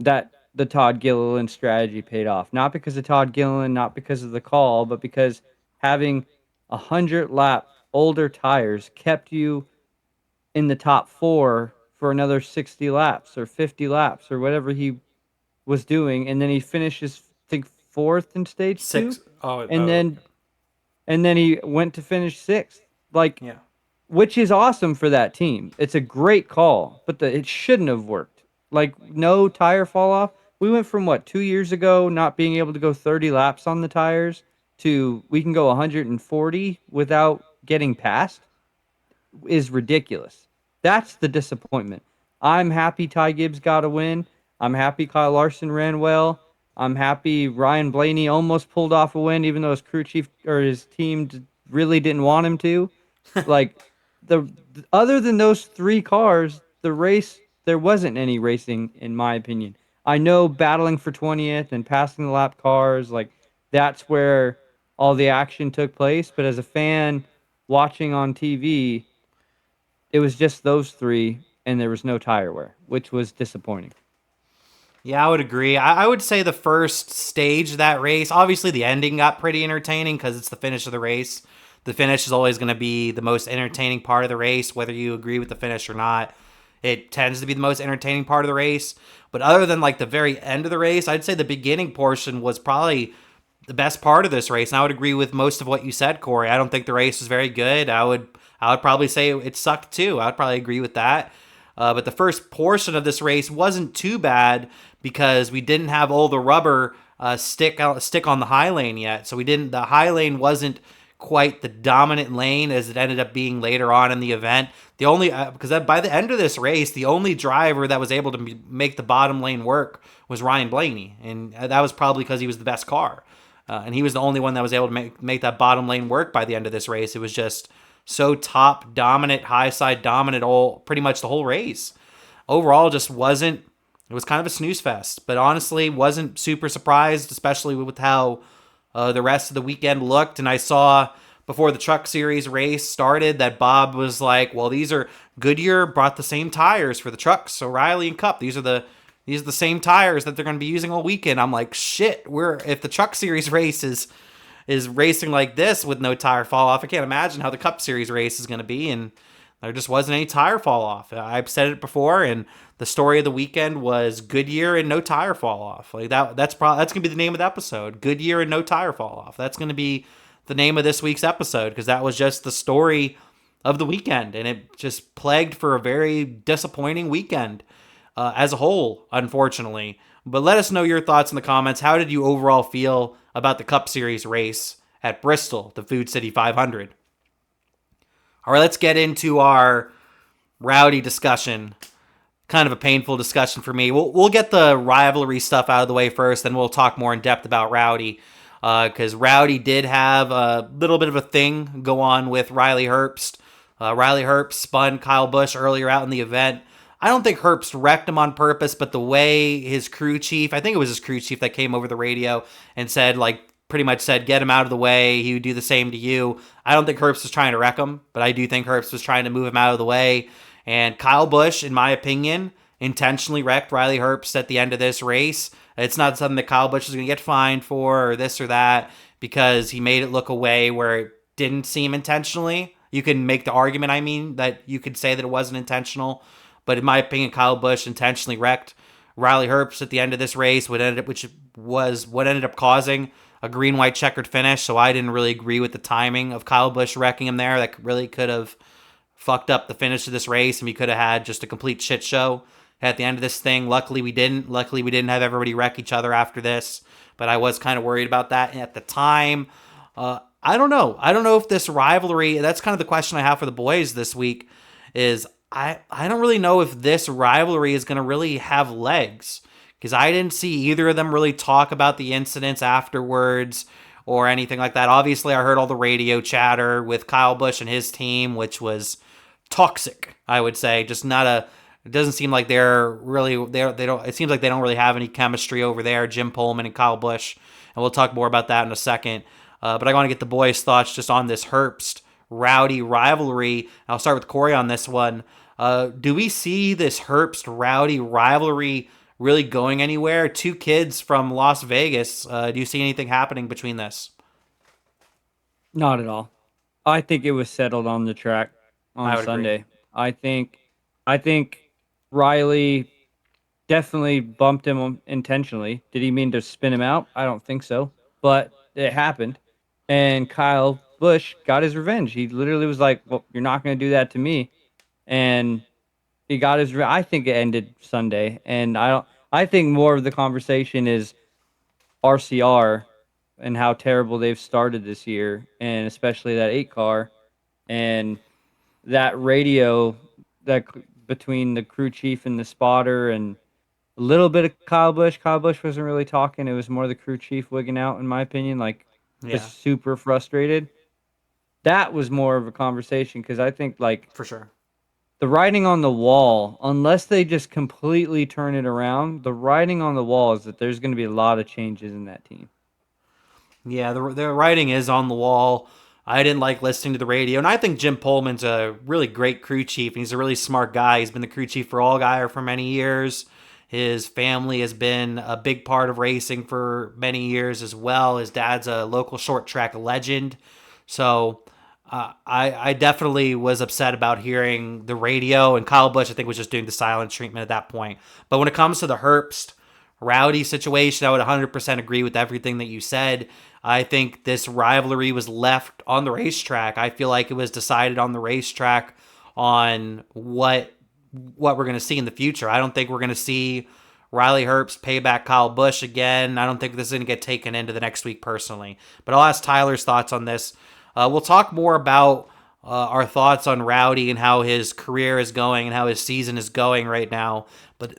that the Todd Gilliland strategy paid off. Not because of Todd Gilliland, not because of the call, but because having 100-lap older tires kept you in the top 4 for another 60 laps or 50 laps or whatever he was doing, and then he finishes, I think, fourth in stage 2, 6. Oh, and then he went to finish sixth. Like, yeah. which is awesome for that team. It's a great call, but it shouldn't have worked. Like, no tire fall off. We went from 2 years ago not being able to go 30 laps on the tires to we can go 140 without getting passed is ridiculous. That's the disappointment. I'm happy Ty Gibbs got a win. I'm happy Kyle Larson ran well. I'm happy Ryan Blaney almost pulled off a win, even though his crew chief or his team really didn't want him to. Like, the other than those 3 cars, the race there wasn't any racing in my opinion. I know battling for 20th and passing the lap cars, like, that's where all the action took place. But as a fan watching on TV, it was just those 3, and there was no tire wear, which was disappointing. Yeah, I would agree. I would say the first stage of that race, obviously the ending got pretty entertaining because it's the finish of the race. The finish is always going to be the most entertaining part of the race, whether you agree with the finish or not. It tends to be the most entertaining part of the race. But other than like the very end of the race, I'd say the beginning portion was probably the best part of this race. And I would agree with most of what you said, Cory. I don't think the race was very good. I would probably say it sucked too. I would probably agree with that. But the first portion of this race wasn't too bad because we didn't have all the rubber stick on the high lane yet. So the high lane wasn't quite the dominant lane as it ended up being later on in the event. The only because by the end of this race, the only driver that was able to make the bottom lane work was Ryan Blaney, and that was probably because he was the best car, and he was the only one that was able to make that bottom lane work by the end of this race. It was just so top dominant, high side dominant, all pretty much the whole race. Overall, just wasn't. It was kind of a snooze fest, but honestly, wasn't super surprised, especially with how the rest of the weekend looked. And I saw before the Truck Series race started that Bob was like, "Well, these are Goodyear brought the same tires for the trucks, so Riley and Cup. These are the same tires that they're going to be using all weekend." I'm like, "Shit, if the Truck Series race is racing like this with no tire fall off, I can't imagine how the Cup Series race is going to be." And there just wasn't any tire fall off. I've said it before, and the story of the weekend was Goodyear and no tire fall off. Like that's gonna be the name of the episode. Goodyear and no tire fall off. That's gonna be the name of this week's episode because that was just the story of the weekend, and it just plagued for a very disappointing weekend as a whole, unfortunately. But let us know your thoughts in the comments. How did you overall feel about the Cup Series race at Bristol, the Food City 500? All right, let's get into our Rowdy discussion. Kind of a painful discussion for me. We'll get the rivalry stuff out of the way first, then we'll talk more in depth about Rowdy. Because Rowdy did have a little bit of a thing go on with Riley Herbst. Riley Herbst spun Kyle Busch earlier out in the event. I don't think Herbst wrecked him on purpose, but the way his crew chief, I think it was his crew chief that came over the radio and said, like, pretty much said, get him out of the way. He would do the same to you. I don't think Herbst was trying to wreck him, but I do think Herbst was trying to move him out of the way. And Kyle Busch, in my opinion, intentionally wrecked Riley Herbst at the end of this race. It's not something that Kyle Busch is going to get fined for or this or that because he made it look a way where it didn't seem intentionally. You can make the argument, that you could say that it wasn't intentional. But in my opinion, Kyle Busch intentionally wrecked Riley Herbst at the end of this race, which was what ended up causing a green-white checkered finish. So I didn't really agree with the timing of Kyle Busch wrecking him there. That really could have fucked up the finish of this race, and we could have had just a complete shit show at the end of this thing. Luckily, we didn't. Luckily, we didn't have everybody wreck each other after this, but I was kind of worried about that at the time. I don't know. I don't know if this rivalry, that's kind of the question I have for the boys this week, is I don't really know if this rivalry is going to really have legs, because I didn't see either of them really talk about the incidents afterwards or anything like that. Obviously, I heard all the radio chatter with Kyle Busch and his team, which was toxic, I would say. Just not a... It doesn't seem like it seems like they don't really have any chemistry over there, Jim Pullman and Kyle Busch. And we'll talk more about that in a second. But I want to get the boys' thoughts just on this Herbst Rowdy rivalry. I'll start with Cory on this one. Do we see this Herbst Rowdy rivalry really going anywhere? Two kids from Las Vegas. Do you see anything happening between this? Not at all. I think it was settled on the track on Sunday. Agree. I think Riley definitely bumped him intentionally. Did he mean to spin him out? I don't think so, but it happened. And Kyle Busch got his revenge. He literally was like, "Well, you're not going to do that to me," and he got his. I think it ended Sunday, and I don't. I think more of the conversation is RCR and how terrible they've started this year, and especially that 8 car and that radio that between the crew chief and the spotter and a little bit of Kyle Busch. Kyle Busch wasn't really talking. It was more the crew chief wigging out, in my opinion, like Yeah, just super frustrated. That was more of a conversation because I think like for sure. the writing on the wall, unless they just completely turn it around, the writing on the wall is that there's going to be a lot of changes in that team. Yeah, the writing is on the wall. I didn't like listening to the radio, and I think Jim Pullman's a really great crew chief, and he's a really smart guy. He's been the crew chief for Allgaier for many years. His family has been a big part of racing for many years as well. His dad's a local short track legend. So I definitely was upset about hearing the radio, and Kyle Busch, I think, was just doing the silent treatment at that point. But when it comes to the Herbst Rowdy situation, I would 100% agree with everything that you said. I think this rivalry was left on the racetrack. I feel like it was decided on the racetrack on what we're going to see in the future. I don't think we're going to see Riley Herbst pay back Kyle Busch again. I don't think this is going to get taken into the next week personally. But I'll ask Tyler's thoughts on this. We'll talk more about our thoughts on Rowdy and how his career is going and how his season is going right now. But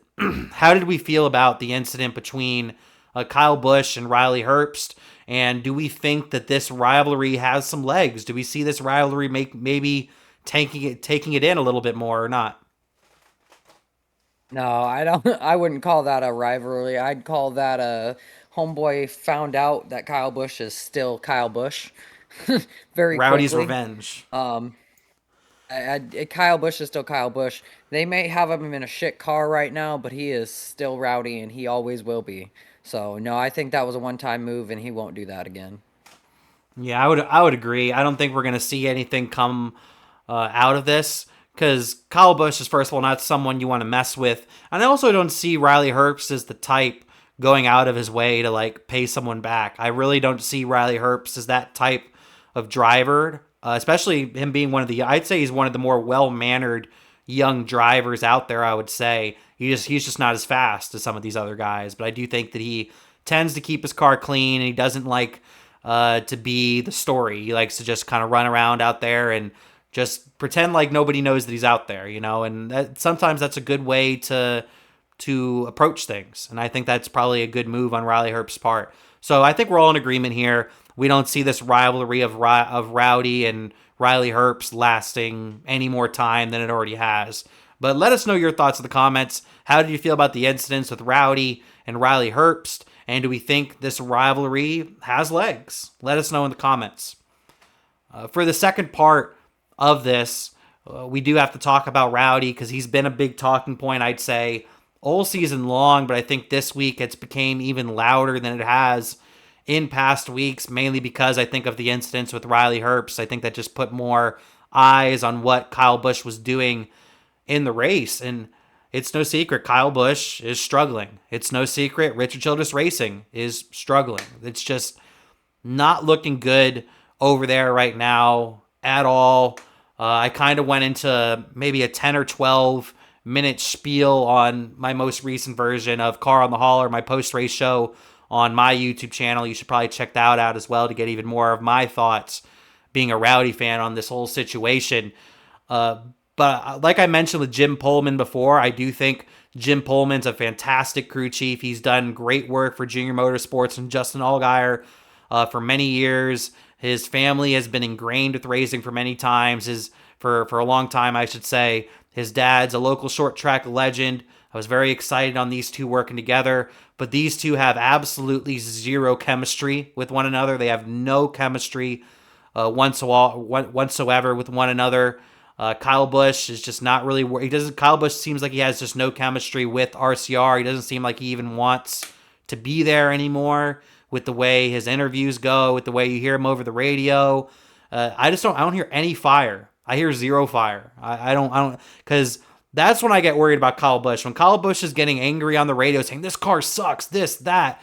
how did we feel about the incident between Kyle Busch and Riley Herbst? And do we think that this rivalry has some legs? Do we see this rivalry maybe taking it in a little bit more or not? No, I don't. I wouldn't call that a rivalry. I'd call that a homeboy found out that Kyle Busch is still Kyle Busch very Rowdy's quickly. revenge. Kyle Busch is still Kyle Busch. They may have him in a shit car right now, but he is still Rowdy, and he always will be. So no, I think that was a one-time move, and he won't do that again. Yeah, I would agree. I don't think we're going to see anything come out of this because Kyle Busch is, first of all, not someone you want to mess with. And I also don't see Riley Herbst as the type going out of his way to like pay someone back. I really don't see Riley Herbst as that type of driver, especially him being I'd say he's one of the more well-mannered young drivers out there, I would say. He's just not as fast as some of these other guys, but I do think that he tends to keep his car clean and he doesn't like to be the story. He likes to just kind of run around out there and just pretend like nobody knows that he's out there, and sometimes that's a good way to approach things. And I think that's probably a good move on Riley Herbst's part. So I think we're all in agreement here. We don't see this rivalry of Rowdy and Riley Herbst lasting any more time than it already has. But let us know your thoughts in the comments. How did you feel about the incidents with Rowdy and Riley Herbst? And do we think this rivalry has legs? Let us know in the comments. For the second part of this, we do have to talk about Rowdy because he's been a big talking point, I'd say, all season long. But I think this week it's became even louder than it has in past weeks, mainly because I think of the incidents with Riley Herbst. I think that just put more eyes on what Kyle Busch was doing in the race. And it's no secret Kyle Busch is struggling. It's no secret Richard Childress Racing is struggling. It's just not looking good over there right now at all. I kind of went into maybe a 10 or 12 minute spiel on my most recent version of Car on the Hauler, my post-race show on my YouTube channel. You should probably check that out as well to get even more of my thoughts being a Rowdy fan on this whole situation. But like I mentioned with Jim Pullman before, I do think Jim Pullman's a fantastic crew chief. He's done great work for Junior Motorsports and Justin Allgaier for many years. His family has been ingrained with racing for many times. For a long time, I should say. His dad's a local short track legend. I was very excited on these two working together, but these two have absolutely zero chemistry with one another. They have no chemistry whatsoever with one another. Kyle Busch is just not really. Kyle Busch seems like he has just no chemistry with RCR. He doesn't seem like he even wants to be there anymore. With the way his interviews go, with the way you hear him over the radio, I don't hear any fire. I hear zero fire. I don't, because That's when I get worried about Kyle Busch. When Kyle Busch is getting angry on the radio saying this car sucks, this, that,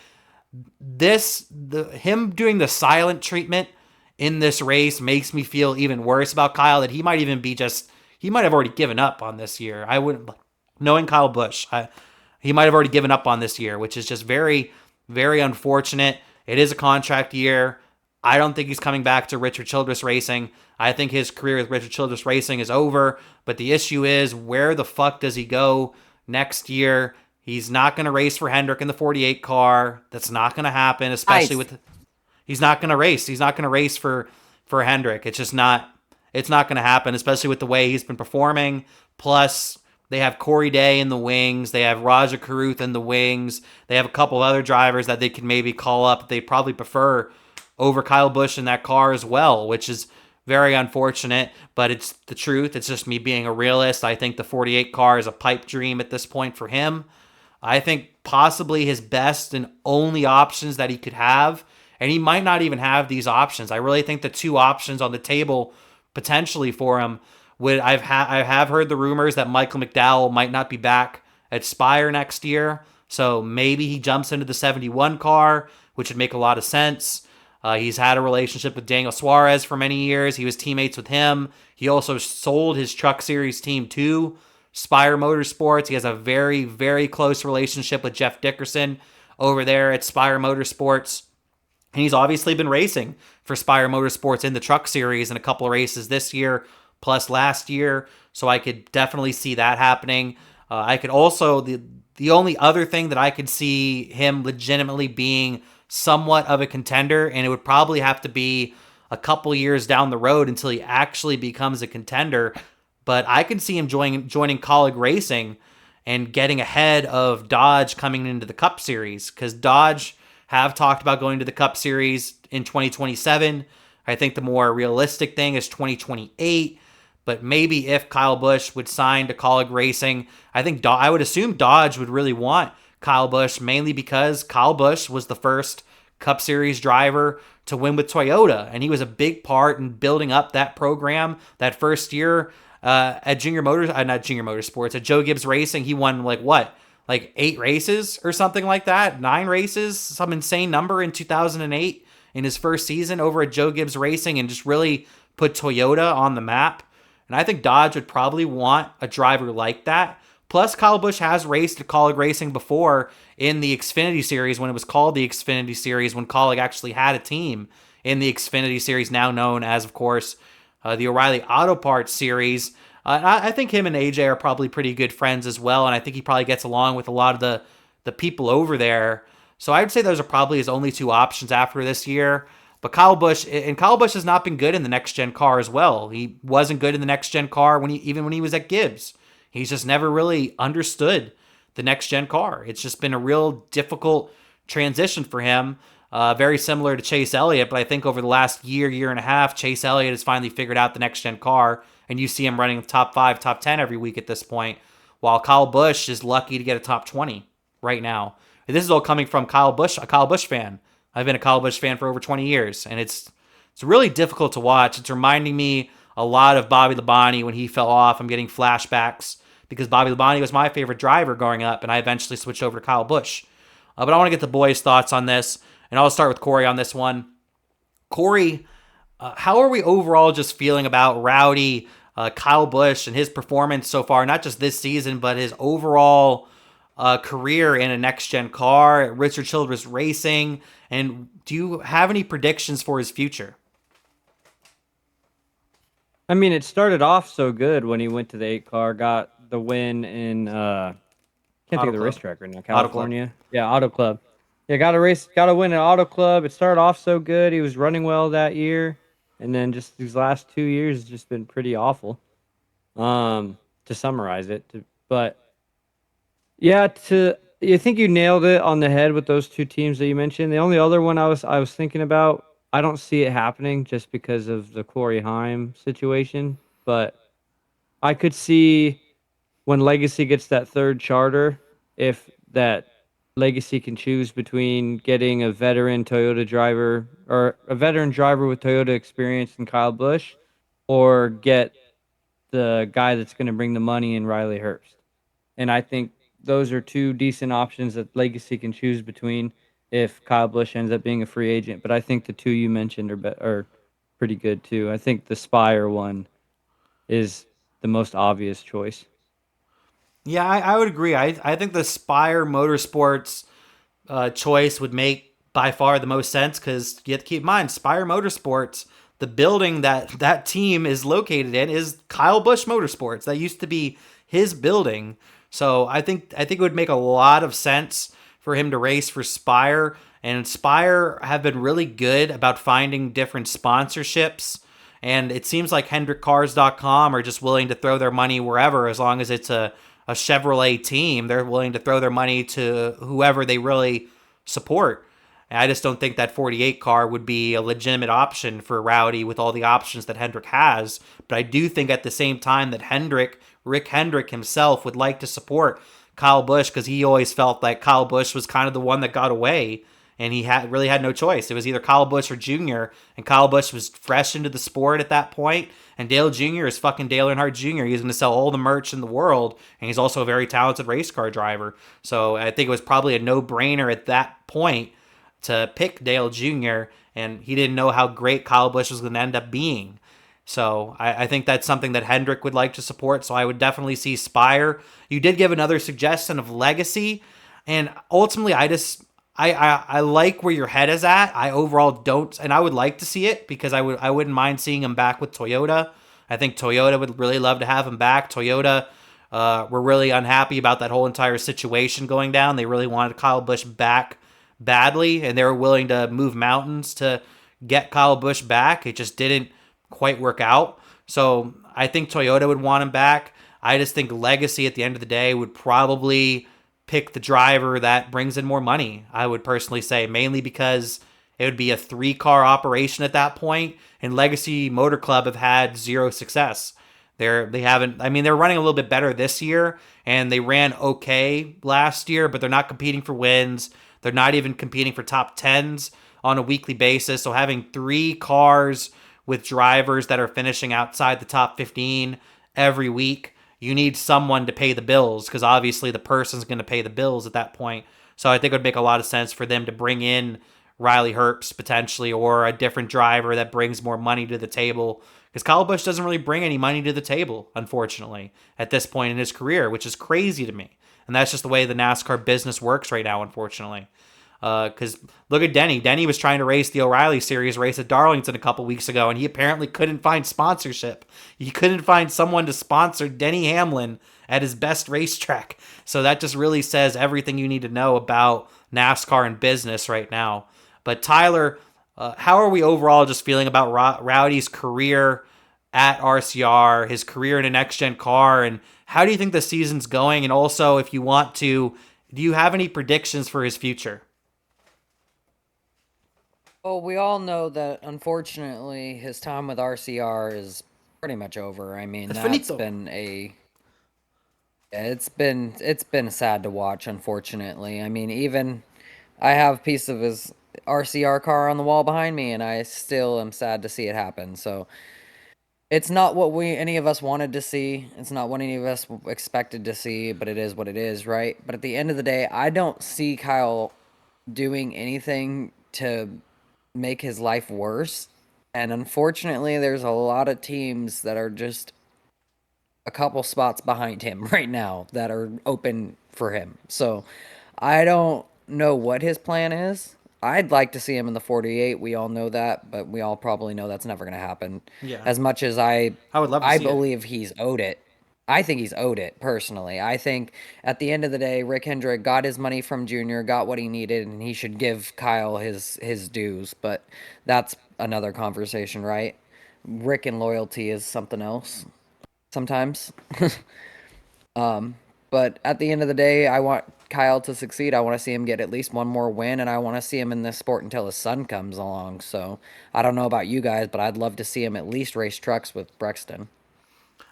him doing the silent treatment in this race makes me feel even worse about Kyle, that he might even be he might have already given up on this year. I wouldn't, knowing Kyle Busch, he might have already given up on this year, which is just very, very unfortunate. It is a contract year. I don't think he's coming back to Richard Childress Racing. I think his career with Richard Childress Racing is over. But the issue is, where the fuck does he go next year? He's not going to race for Hendrick in the 48 car. That's not going to happen, especially with. He's not going to race. He's not going to race for Hendrick. It's just not. It's not going to happen, especially with the way he's been performing. Plus, they have Cory Day in the wings. They have Raja Carruth in the wings. They have a couple other drivers that they can maybe call up. They probably prefer over Kyle Busch in that car as well, which is very unfortunate, but it's the truth. It's just me being a realist. I think the 48 car is a pipe dream at this point for him. I think possibly his best and only options that he could have, and he might not even have these options. I really think the two options on the table potentially for him would, I have heard the rumors that Michael McDowell might not be back at Spire next year, so maybe he jumps into the 71 car, which would make a lot of sense. He's had a relationship with Daniel Suarez for many years. He was teammates with him. He also sold his Truck Series team to Spire Motorsports. He has a very, very close relationship with Jeff Dickerson over there at Spire Motorsports. And he's obviously been racing for Spire Motorsports in the Truck Series in a couple of races this year, plus last year. So I could definitely see that happening. I could also, the only other thing that I could see him legitimately being somewhat of a contender, and it would probably have to be a couple years down the road until he actually becomes a contender. But I can see him joining Kaulig Racing and getting ahead of Dodge coming into the Cup Series, because Dodge have talked about going to the Cup Series in 2027. I think the more realistic thing is 2028. But maybe if Kyle Busch would sign to Kaulig Racing, I would assume Dodge would really want Kyle Busch, mainly because Kyle Busch was the first Cup Series driver to win with Toyota, and he was a big part in building up that program that first year at Motorsports, at Joe Gibbs Racing. He won like 8 races or something like that, 9 races, some insane number in 2008 in his first season over at Joe Gibbs Racing, and just really put Toyota on the map. And I think Dodge would probably want a driver like that. Plus, Kyle Busch has raced at Kaulig Racing before in the Xfinity Series, when it was called the Xfinity Series, when Kaulig actually had a team in the Xfinity Series, now known as, of course, the O'Reilly Auto Parts Series. I think him and AJ are probably pretty good friends as well, and I think he probably gets along with a lot of the people over there. So I would say those are probably his only two options after this year. But Kyle Busch has not been good in the next-gen car as well. He wasn't good in the next-gen car even when he was at Gibbs. He's just never really understood the next-gen car. It's just been a real difficult transition for him, very similar to Chase Elliott. But I think over the last year and a half, Chase Elliott has finally figured out the next-gen car, and you see him running top 5, top 10 every week at this point, while Kyle Busch is lucky to get a top 20 right now. And this is all coming from Kyle Busch, a Kyle Busch fan. I've been a Kyle Busch fan for over 20 years, and it's really difficult to watch. It's reminding me a lot of Bobby Labonte when he fell off. I'm getting flashbacks because Bobby Labonte was my favorite driver growing up, and I eventually switched over to Kyle Busch. But I want to get the boys' thoughts on this, and I'll start with Cory on this one. Cory, how are we overall just feeling about Rowdy, Kyle Busch, and his performance so far, not just this season, but his overall career in a next-gen car at Richard Childress Racing? And do you have any predictions for his future? I mean, it started off so good when he went to the 8 car, got the win in can't think of the racetrack right now, California. Auto Club. Yeah, got a win at Auto Club. It started off so good. He was running well that year, and then just these last 2 years has just been pretty awful. To summarize it, but yeah, I think you nailed it on the head with those two teams that you mentioned. The only other one I was thinking about, I don't see it happening just because of the Cory Heim situation, but I could see when Legacy gets that third charter, if that Legacy can choose between getting a veteran Toyota driver or a veteran driver with Toyota experience in Kyle Busch, or get the guy that's going to bring the money in Riley Herbst. And I think those are two decent options that Legacy can choose between if Kyle Busch ends up being a free agent. But I think the two you mentioned are pretty good too. I think the Spire one is the most obvious choice. Yeah, I would agree. I think the Spire Motorsports choice would make by far the most sense because you have to keep in mind Spire Motorsports, the building that team is located in is Kyle Busch Motorsports. That used to be his building. So I think it would make a lot of sense for him to race for Spire. And Spire have been really good about finding different sponsorships. And it seems like HendrickCars.com are just willing to throw their money wherever as long as it's a Chevrolet team. They're willing to throw their money to whoever they really support. And I just don't think that 48 car would be a legitimate option for Rowdy with all the options that Hendrick has. But I do think at the same time that Rick Hendrick himself would like to support Kyle Busch because he always felt like Kyle Busch was kind of the one that got away and he really had no choice. It was either Kyle Busch or Junior, and Kyle Busch was fresh into the sport at that point, and Dale Jr. is fucking Dale Earnhardt Jr. He's going to sell all the merch in the world, and he's also a very talented race car driver. So I think it was probably a no-brainer at that point to pick Dale Jr., and he didn't know how great Kyle Busch was going to end up being. So I think that's something that Hendrick would like to support, so I would definitely see Spire. You did give another suggestion of Legacy, and ultimately I like where your head is at. I overall don't, and I would like to see it because I wouldn't mind seeing him back with Toyota. I think Toyota would really love to have him back. Toyota were really unhappy about that whole entire situation going down. They really wanted Kyle Busch back badly, and they were willing to move mountains to get Kyle Busch back. It just didn't quite work out. So I think Toyota would want him back. I just think Legacy at the end of the day would probably pick the driver that brings in more money, I would personally say, mainly because it would be a 3-car operation at that point, and Legacy Motor Club have had zero success. They haven't, I mean, they're running a little bit better this year, and they ran okay last year, but they're not competing for wins. They're not even competing for top 10s on a weekly basis. So having 3 cars with drivers that are finishing outside the top 15 every week, you need someone to pay the bills because obviously the person's going to pay the bills at that point. So I think it would make a lot of sense for them to bring in Riley Herbst potentially or a different driver that brings more money to the table because Kyle Busch doesn't really bring any money to the table, unfortunately, at this point in his career, which is crazy to me. And that's just the way the NASCAR business works right now, unfortunately. Because look at Denny. Denny was trying to race the O'Reilly Series race at Darlington a couple weeks ago, and he apparently couldn't find sponsorship. He couldn't find someone to sponsor Denny Hamlin at his best racetrack. So that just really says everything you need to know about NASCAR and business right now. But Tyler, how are we overall just feeling about Rowdy's career at RCR, his career in a next-gen car, and how do you think the season's going? And also, if you want to, do you have any predictions for his future? Well, we all know that unfortunately his time with RCR is pretty much over. I mean, It's that's finito. been it's been sad to watch, unfortunately. I mean, even I have a piece of his RCR car on the wall behind me, and I still am sad to see it happen. So it's not what any of us wanted to see. It's not what any of us expected to see, but it is what it is, right? But at the end of the day, I don't see Kyle doing anything to make his life worse. And unfortunately, there's a lot of teams that are just a couple spots behind him right now that are open for him. So I don't know what his plan is. I'd like to see him in the 48. We all know that, but we all probably know that's never going to happen. Yeah. As much as I would love to see it. believe he's owed it. I think he's owed it personally. I think at the end of the day, Rick Hendrick got his money from Junior, got what he needed, and he should give Kyle his dues. But that's another conversation, right? Rick and loyalty is something else sometimes. But at the end of the day, I want Kyle to succeed. I want to see him get at least one more win, and I want to see him in this sport until his son comes along. So I don't know about you guys, but I'd love to see him at least race trucks with Brexton.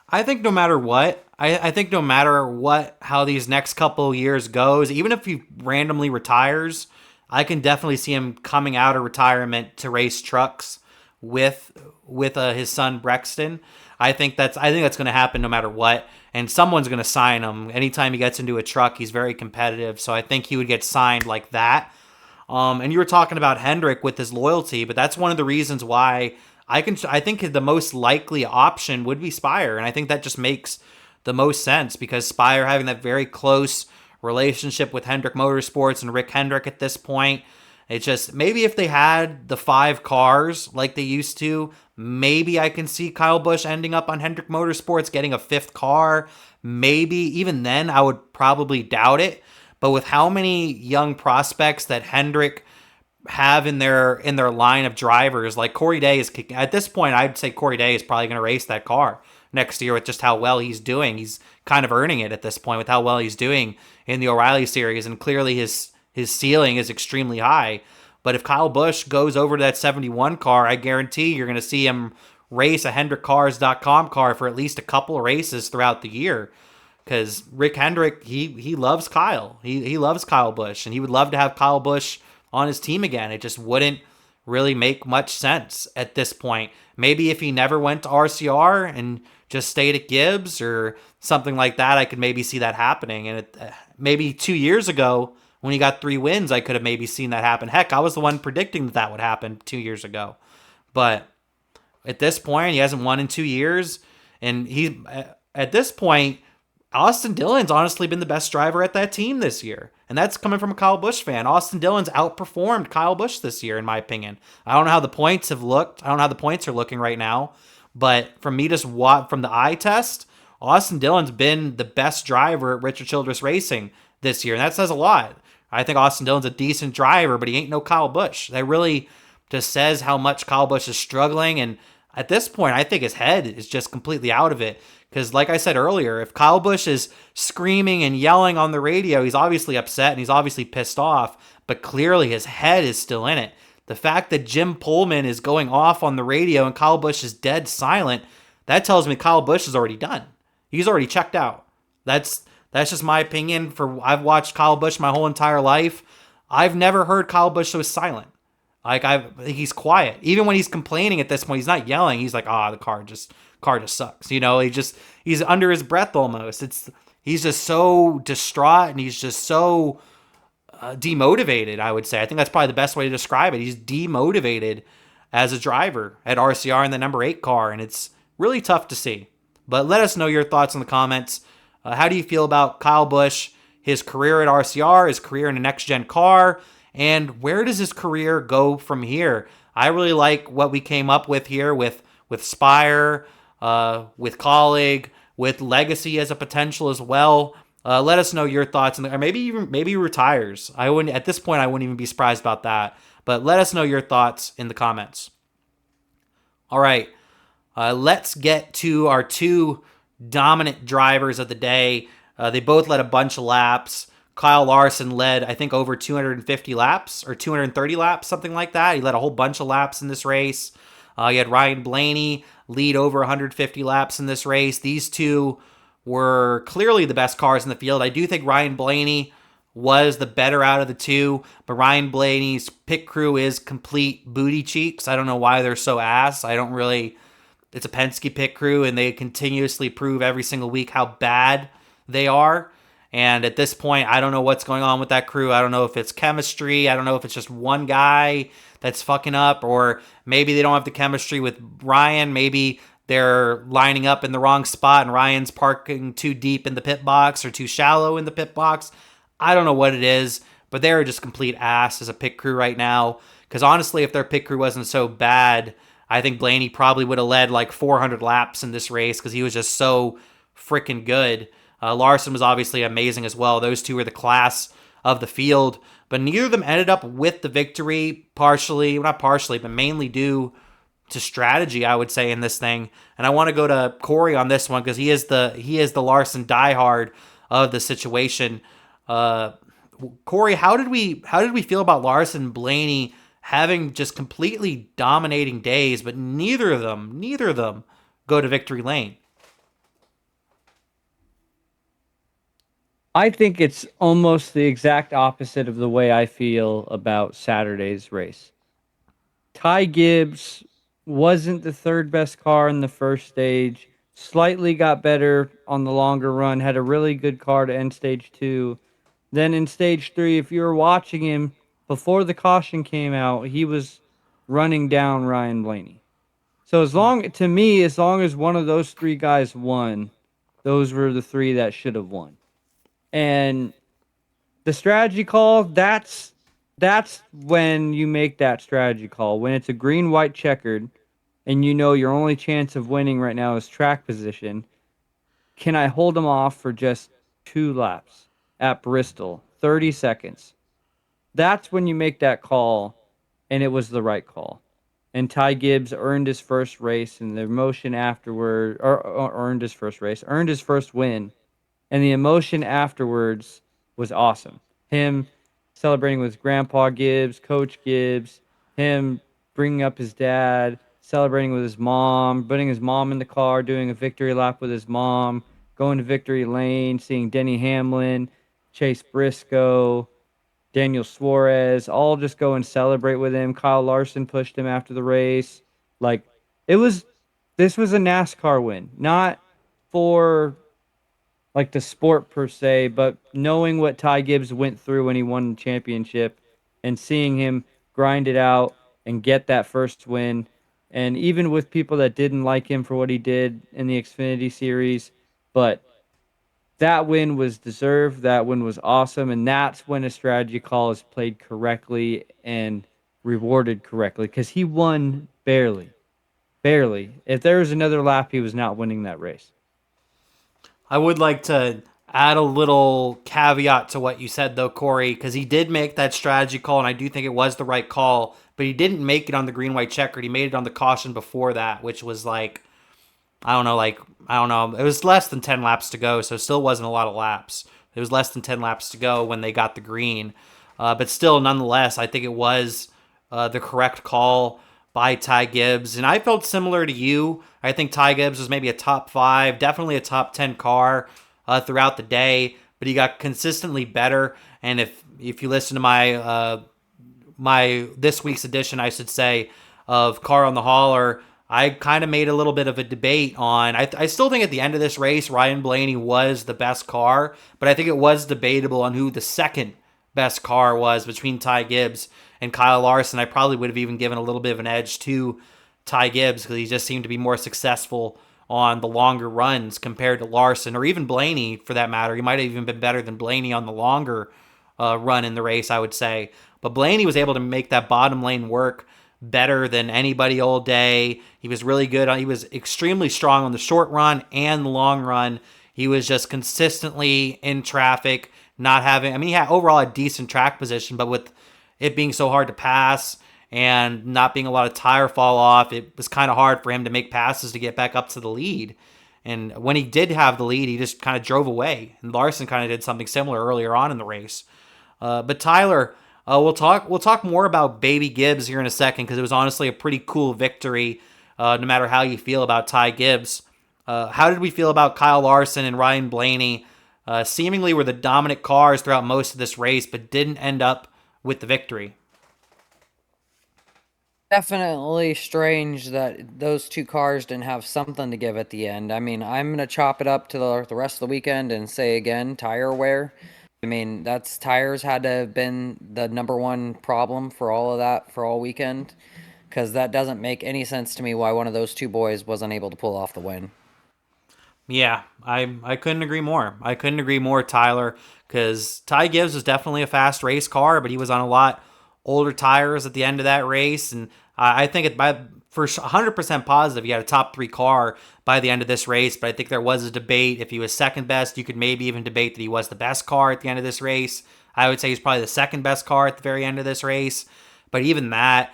I think no matter what, I think no matter what, how these next couple years goes, even if he randomly retires, I can definitely see him coming out of retirement to race trucks with his son Brexton. I think that's going to happen no matter what. And someone's going to sign him. Anytime he gets into a truck, he's very competitive. So I think he would get signed like that. And you were talking about Hendrick with his loyalty, but that's one of the reasons why I think the most likely option would be Spire. And I think that just makes the most sense because Spire having that very close relationship with Hendrick Motorsports and Rick Hendrick at this point. It's just maybe if they had the 5 cars like they used to, maybe I can see Kyle Busch ending up on Hendrick Motorsports getting a 5th car. Maybe even then I would probably doubt it. But with how many young prospects that Hendrick have in their line of drivers, like Corey Day is at this point, I'd say Corey Day is probably going to race that car next year with just how well he's doing. He's kind of earning it at this point with how well he's doing in the O'Reilly series, and clearly his ceiling is extremely high. But if Kyle Busch goes over to that 71 car, I guarantee you're going to see him race a HendrickCars.com car for at least a couple of races throughout the year. Because Rick Hendrick, he loves Kyle. He loves Kyle Busch, and he would love to have Kyle Busch on his team again. It just wouldn't really make much sense at this point. Maybe if he never went to RCR and just stayed at Gibbs or something like that, I could maybe see that happening. And maybe 2 years ago when he got 3 wins, I could have maybe seen that happen. Heck, I was the one predicting that would happen 2 years ago. But at this point, he hasn't won in 2 years. And at this point, Austin Dillon's honestly been the best driver at that team this year. And that's coming from a Kyle Busch fan. Austin Dillon's outperformed Kyle Busch this year, in my opinion. I don't know how the points have looked. I don't know how the points are looking right now. But from me from the eye test, Austin Dillon's been the best driver at Richard Childress Racing this year. And that says a lot. I think Austin Dillon's a decent driver, but he ain't no Kyle Busch. That really just says how much Kyle Busch is struggling. And at this point, I think his head is just completely out of it. Because like I said earlier, if Kyle Busch is screaming and yelling on the radio, he's obviously upset and he's obviously pissed off, but clearly his head is still in it. The fact that Jim Pullman is going off on the radio and Kyle Busch is dead silent, that tells me Kyle Busch is already done. He's already checked out. That's just my opinion. I've watched Kyle Busch my whole entire life. I've never heard Kyle Busch so silent. He's quiet. Even when he's complaining at this point, he's not yelling. He's like, the car just sucks. He's under his breath almost. He's just so distraught and he's just so demotivated, I would say. I think that's probably the best way to describe it. He's demotivated as a driver at RCR in the number 8 car, and it's really tough to see. But let us know your thoughts in the comments. How do you feel about Kyle Busch, his career at RCR, his career in a next-gen car, and where does his career go from here? I really like what we came up with here with Spire, with Colleague, with Legacy as a potential as well. Let us know your thoughts, or maybe he retires. At this point, I wouldn't even be surprised about that. But let us know your thoughts in the comments. All right, let's get to our 2 dominant drivers of the day. They both led a bunch of laps. Kyle Larson led, I think, over 250 laps or 230 laps, something like that. He led a whole bunch of laps in this race. You had Ryan Blaney lead over 150 laps in this race. These 2 were clearly the best cars in the field. I do think Ryan Blaney was the better out of the 2, but Ryan Blaney's pit crew is complete booty cheeks. I don't know why they're so ass. It's a Penske pit crew, and they continuously prove every single week how bad they are. And at this point, I don't know what's going on with that crew. I don't know if it's chemistry. I don't know if it's just one guy that's fucking up, or maybe they don't have the chemistry with Ryan. Maybe they're lining up in the wrong spot and Ryan's parking too deep in the pit box or too shallow in the pit box. I don't know what it is, but they're just complete ass as a pit crew right now. Because honestly, if their pit crew wasn't so bad, I think Blaney probably would have led like 400 laps in this race because he was just so freaking good. Larson was obviously amazing as well. Those 2 were the class of the field, but neither of them ended up with the victory, not partially, but mainly due to strategy, I would say, in this thing. And I want to go to Cory on this one because he is the Larson diehard of the situation. Cory, how did we feel about Larson and Blaney having just completely dominating days, but neither of them go to victory lane? I think it's almost the exact opposite of the way I feel about Saturday's race. Ty Gibbs wasn't the third best car in the first stage, slightly got better on the longer run, had a really good car to end stage 2. Then in stage 3, if you were watching him before the caution came out, he was running down Ryan Blaney. So as long as one of those 3 guys won, those were the 3 that should have won. And the strategy call, that's when you make that strategy call. When it's a green white checkered and you know your only chance of winning right now is track position, can I hold them off for just 2 laps at Bristol, 30 seconds? That's when you make that call, and it was the right call. And Ty Gibbs earned his first race, and the emotion afterward, or earned his first win, and the emotion afterwards was awesome. Him celebrating with Grandpa Gibbs, Coach Gibbs, him bringing up his dad, celebrating with his mom, putting his mom in the car, doing a victory lap with his mom, going to victory lane, seeing Denny Hamlin, Chase Briscoe, Daniel Suarez, all just go and celebrate with him. Kyle Larson pushed him after the race. Like, this was a NASCAR win, not for like the sport per se, but knowing what Ty Gibbs went through when he won the championship and seeing him grind it out and get that first win. And even with people that didn't like him for what he did in the Xfinity series, but that win was deserved. That win was awesome. And that's when a strategy call is played correctly and rewarded correctly because he won barely. Barely. If there was another lap, he was not winning that race. I would like to add a little caveat to what you said, though, Cory, because he did make that strategy call, and I do think it was the right call, but he didn't make it on the green-white checkered. He made it on the caution before that, which was I don't know. It was less than 10 laps to go, so it still wasn't a lot of laps. It was less than 10 laps to go when they got the green. But still, nonetheless, I think it was the correct call by Ty Gibbs. And I felt similar to you. I think Ty Gibbs was maybe a top 5, definitely a top 10 car throughout the day, but he got consistently better. And if you listen to my this week's edition, I should say, of Car on the Hauler, I kind of made a little bit of a debate on. I still think at the end of this race, Ryan Blaney was the best car, but I think it was debatable on who the second best car was between Ty Gibbs and Kyle Larson. I probably would have even given a little bit of an edge to Ty Gibbs because he just seemed to be more successful on the longer runs compared to Larson, or even Blaney for that matter. He might have even been better than Blaney on the longer run in the race, I would say. But Blaney was able to make that bottom lane work better than anybody all day. He was really good. He was extremely strong on the short run and the long run. He was just consistently in traffic, not having, I mean, he had overall a decent track position, but with it being so hard to pass and not being a lot of tire fall off, it was kind of hard for him to make passes to get back up to the lead. And when he did have the lead, he just kind of drove away. And Larson kind of did something similar earlier on in the race. But Tyler, we'll talk more about Baby Gibbs here in a second because it was honestly a pretty cool victory, no matter how you feel about Ty Gibbs. How did we feel about Kyle Larson and Ryan Blaney? Seemingly were the dominant cars throughout most of this race, but didn't end up with the victory. Definitely strange that those 2 cars didn't have something to give at the end. I mean, I'm going to chop it up to the rest of the weekend and say again, tire wear. I mean, tires had to have been the number one problem for all of that for all weekend, because that doesn't make any sense to me why one of those 2 boys wasn't able to pull off the win. Yeah, I couldn't agree more. I couldn't agree more, Tyler, because Ty Gibbs was definitely a fast race car, but he was on a lot older tires at the end of that race, and I think for 100% positive he had a top 3 car by the end of this race, but I think there was a debate. If he was second best, you could maybe even debate that he was the best car at the end of this race. I would say he's probably the second best car at the very end of this race, but even that,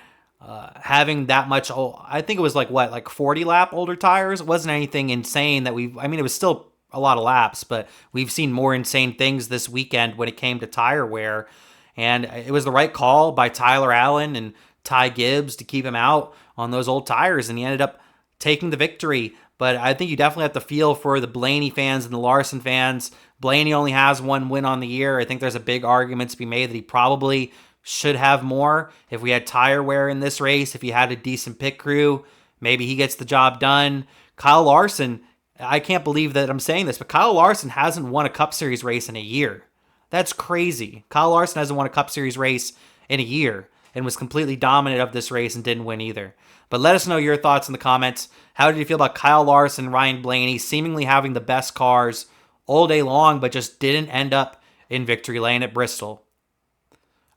having that much, I think it was like 40 lap older tires. It wasn't anything insane that it was still a lot of laps, but we've seen more insane things this weekend when it came to tire wear. And it was the right call by Tyler Allen and Ty Gibbs to keep him out on those old tires, and he ended up taking the victory. But I think you definitely have to feel for the Blaney fans and the Larson fans. Blaney only has 1 win on the year. I think there's a big argument to be made that he probably should have more. If we had tire wear in this race, if he had a decent pit crew, Maybe he gets the job done. Kyle Larson, I can't believe that I'm saying this, but Kyle Larson hasn't won a Cup Series race in a year. That's crazy. Kyle Larson hasn't won a Cup Series race in a year and was completely dominant of this race and didn't win either. But let us know your thoughts in the comments. How did you feel about Kyle Larson and Ryan Blaney seemingly having the best cars all day long, but just didn't end up in victory lane at Bristol?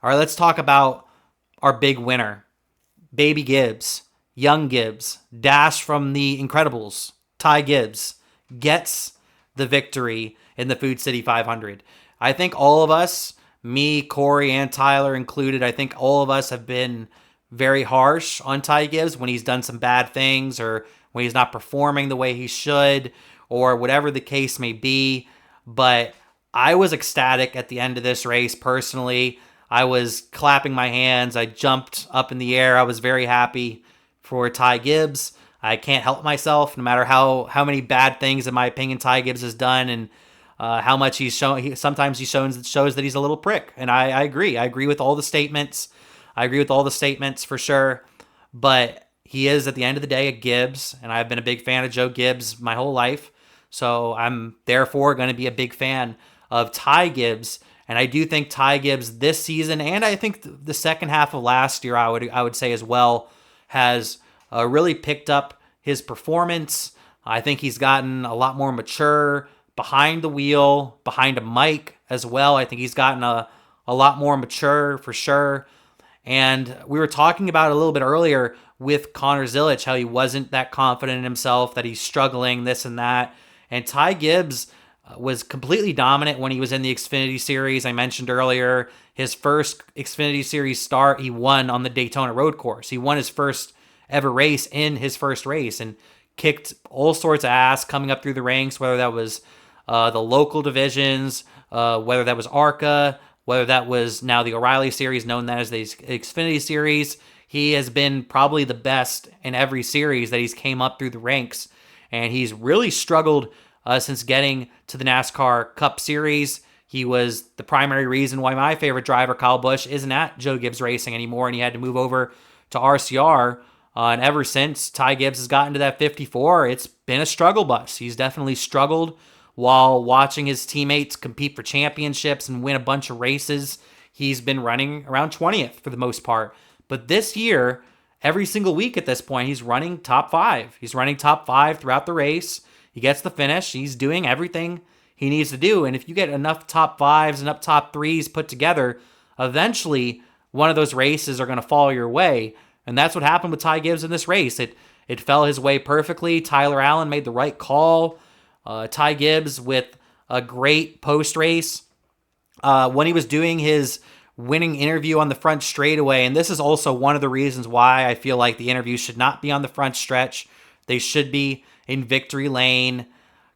All right, let's talk about our big winner, Baby Gibbs, Young Gibbs, Dash from the Incredibles, Ty Gibbs, gets the victory in the Food City 500. I think all of us, me, Cory, and Tyler included, I think all of us have been very harsh on Ty Gibbs when he's done some bad things or when he's not performing the way he should or whatever the case may be. But I was ecstatic at the end of this race personally. I was clapping my hands. I jumped up in the air. I was very happy for Ty Gibbs. I can't help myself, no matter how many bad things, in my opinion, Ty Gibbs has done, and how much he's shown. Sometimes he shows that he's a little prick, and I agree. I agree with all the statements. For sure. But he is, at the end of the day, a Gibbs, and I've been a big fan of Joe Gibbs my whole life. So I'm therefore going to be a big fan of Ty Gibbs. And I do think Ty Gibbs this season, and I think the second half of last year, I would say as well, has really picked up his performance. I think he's gotten a lot more mature behind the wheel, behind a mic as well. I think he's gotten a lot more mature for sure. And we were talking about it a little bit earlier with Connor Zilisch, how he wasn't that confident in himself, that he's struggling, this and that. And Ty Gibbs was completely dominant when he was in the Xfinity Series. I mentioned earlier his first Xfinity Series start, he won on the Daytona Road Course. He won his first ever race in his first race and kicked all sorts of ass coming up through the ranks, whether that was the local divisions, whether that was ARCA, whether that was now the O'Reilly Series, known as the Xfinity Series. He has been probably the best in every series that he's came up through the ranks, and he's really struggled since getting to the NASCAR Cup Series. He was the primary reason why my favorite driver, Kyle Busch, isn't at Joe Gibbs Racing anymore, and he had to move over to RCR. And ever since Ty Gibbs has gotten to that 54, it's been a struggle bus. He's definitely struggled while watching his teammates compete for championships and win a bunch of races. He's been running around 20th for the most part. But this year, every single week at this point, he's running top 5. He's running top 5 throughout the race. He gets the finish. He's doing everything he needs to do. And if you get enough top 5s and up top 3s put together, eventually one of those races are going to fall your way. And that's what happened with Ty Gibbs in this race. It fell his way perfectly. Tyler Allen made the right call. Ty Gibbs with a great post-race. When he was doing his winning interview on the front straightaway, and this is also one of the reasons why I feel like the interview should not be on the front stretch. They should be in victory lane,